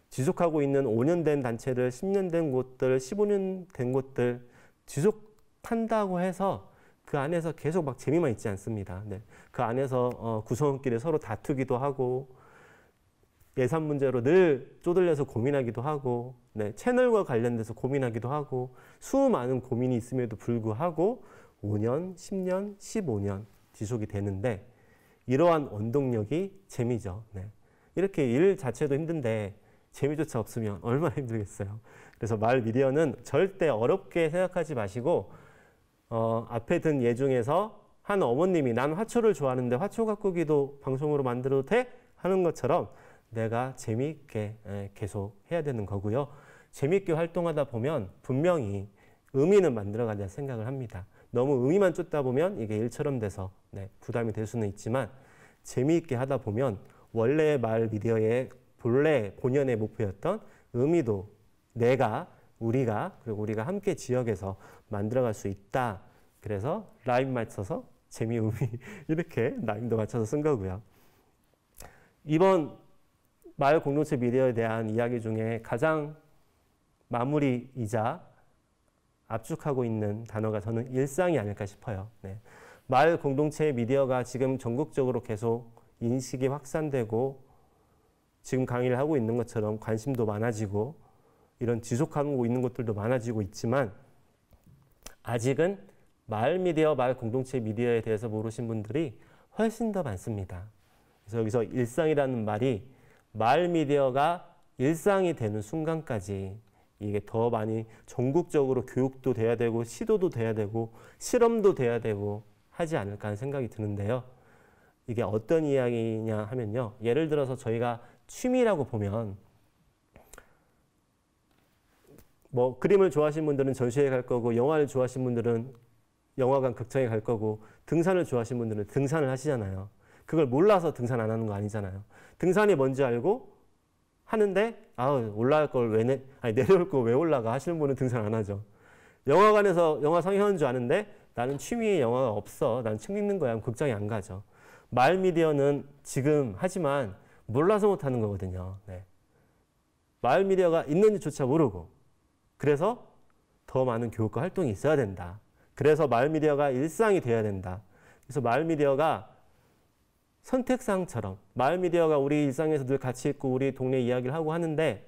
지속하고 있는 5년 된 단체를 10년 된 곳들, 15년 된 곳들 지속한다고 해서 그 안에서 계속 막 재미만 있지 않습니다. 네. 그 안에서 구성원끼리 서로 다투기도 하고 예산 문제로 늘 쪼들려서 고민하기도 하고 네. 채널과 관련돼서 고민하기도 하고 수많은 고민이 있음에도 불구하고 5년, 10년, 15년 지속이 되는데 이러한 원동력이 재미죠. 네. 이렇게 일 자체도 힘든데 재미조차 없으면 얼마나 힘들겠어요. 그래서 마을 미디어는 절대 어렵게 생각하지 마시고 앞에 든 예 중에서 한 어머님이 난 화초를 좋아하는데 화초 가꾸기도 방송으로 만들어도 돼? 하는 것처럼 내가 재미있게 계속 해야 되는 거고요. 재미있게 활동하다 보면 분명히 의미는 만들어가자 생각을 합니다. 너무 의미만 쫓다 보면 이게 일처럼 돼서 부담이 될 수는 있지만 재미있게 하다 보면 원래 마을 미디어의 본래 본연의 목표였던 의미도 내가, 우리가, 그리고 우리가 함께 지역에서 만들어갈 수 있다. 그래서 라임 맞춰서 재미, 의미 이렇게 라임도 맞춰서 쓴 거고요. 이번 마을 공동체 미디어에 대한 이야기 중에 가장 마무리이자 압축하고 있는 단어가 저는 일상이 아닐까 싶어요. 네. 마을 공동체 미디어가 지금 전국적으로 계속 인식이 확산되고 지금 강의를 하고 있는 것처럼 관심도 많아지고 이런 지속하고 있는 것들도 많아지고 있지만 아직은 마을 미디어, 마을 공동체 미디어에 대해서 모르신 분들이 훨씬 더 많습니다. 그래서 여기서 일상이라는 말이 마을 미디어가 일상이 되는 순간까지 이게 더 많이 전국적으로 교육도 돼야 되고 시도도 돼야 되고 실험도 돼야 되고 하지 않을까 하는 생각이 드는데요. 이게 어떤 이야기냐 하면요. 예를 들어서 저희가 취미라고 보면 뭐 그림을 좋아하시는 분들은 전시회 갈 거고 영화를 좋아하시는 분들은 영화관 극장에 갈 거고 등산을 좋아하시는 분들은 등산을 하시잖아요. 그걸 몰라서 등산 안 하는 거 아니잖아요. 등산이 뭔지 알고 하는데 올라갈 걸 왜 내려올 거 왜 올라가 하시는 분은 등산 안 하죠. 영화관에서 영화 상영하는 줄 아는데 나는 취미에 영화가 없어. 난 책 읽는 거야. 극장에 안 가죠. 마을 미디어는 지금 하지만 몰라서 못하는 거거든요. 네. 마을 미디어가 있는지조차 모르고 그래서 더 많은 교육과 활동이 있어야 된다. 그래서 마을 미디어가 일상이 돼야 된다. 그래서 마을 미디어가 선택사항처럼 마을 미디어가 우리 일상에서 늘 같이 있고 우리 동네 이야기를 하고 하는데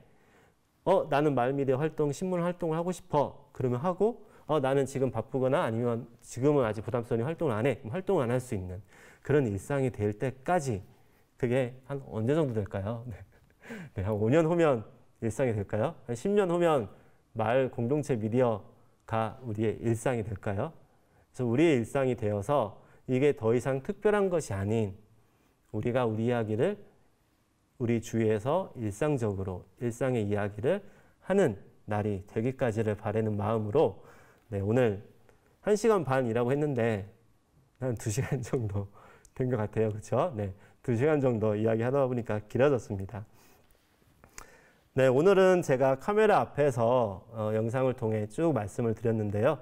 나는 마을 미디어 활동, 신문 활동을 하고 싶어. 그러면 하고 나는 지금 바쁘거나 아니면 지금은 아직 부담스러운 활동을 안 해. 활동을 안 할 수 있는 그런 일상이 될 때까지 그게 한 언제 정도 될까요? 네, 한 5년 후면 일상이 될까요? 한 10년 후면 마을 공동체 미디어가 우리의 일상이 될까요? 그래서 우리의 일상이 되어서 이게 더 이상 특별한 것이 아닌 우리가 우리 이야기를 우리 주위에서 일상적으로 일상의 이야기를 하는 날이 되기까지를 바라는 마음으로 오늘 1시간 반이라고 했는데 한 2시간 정도 된 것 같아요. 그렇죠? 네, 2시간 정도 이야기하다 보니까 길어졌습니다. 네, 오늘은 제가 카메라 앞에서 영상을 통해 쭉 말씀을 드렸는데요.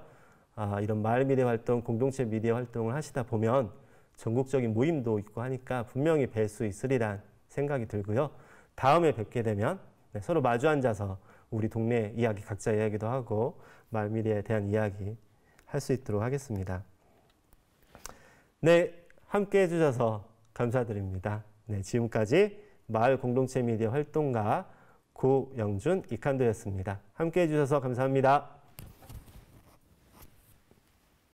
이런 마을 미디어 활동, 공동체 미디어 활동을 하시다 보면 전국적인 모임도 있고 하니까 분명히 뵐 수 있으리란 생각이 들고요. 다음에 뵙게 되면 서로 마주 앉아서 우리 동네 이야기, 각자 이야기도 하고 마을 미디어에 대한 이야기 할 수 있도록 하겠습니다. 네, 함께 해주셔서 감사드립니다. 네, 지금까지 마을 공동체 미디어 활동가 고영준 이칸도였습니다. 함께 해주셔서 감사합니다.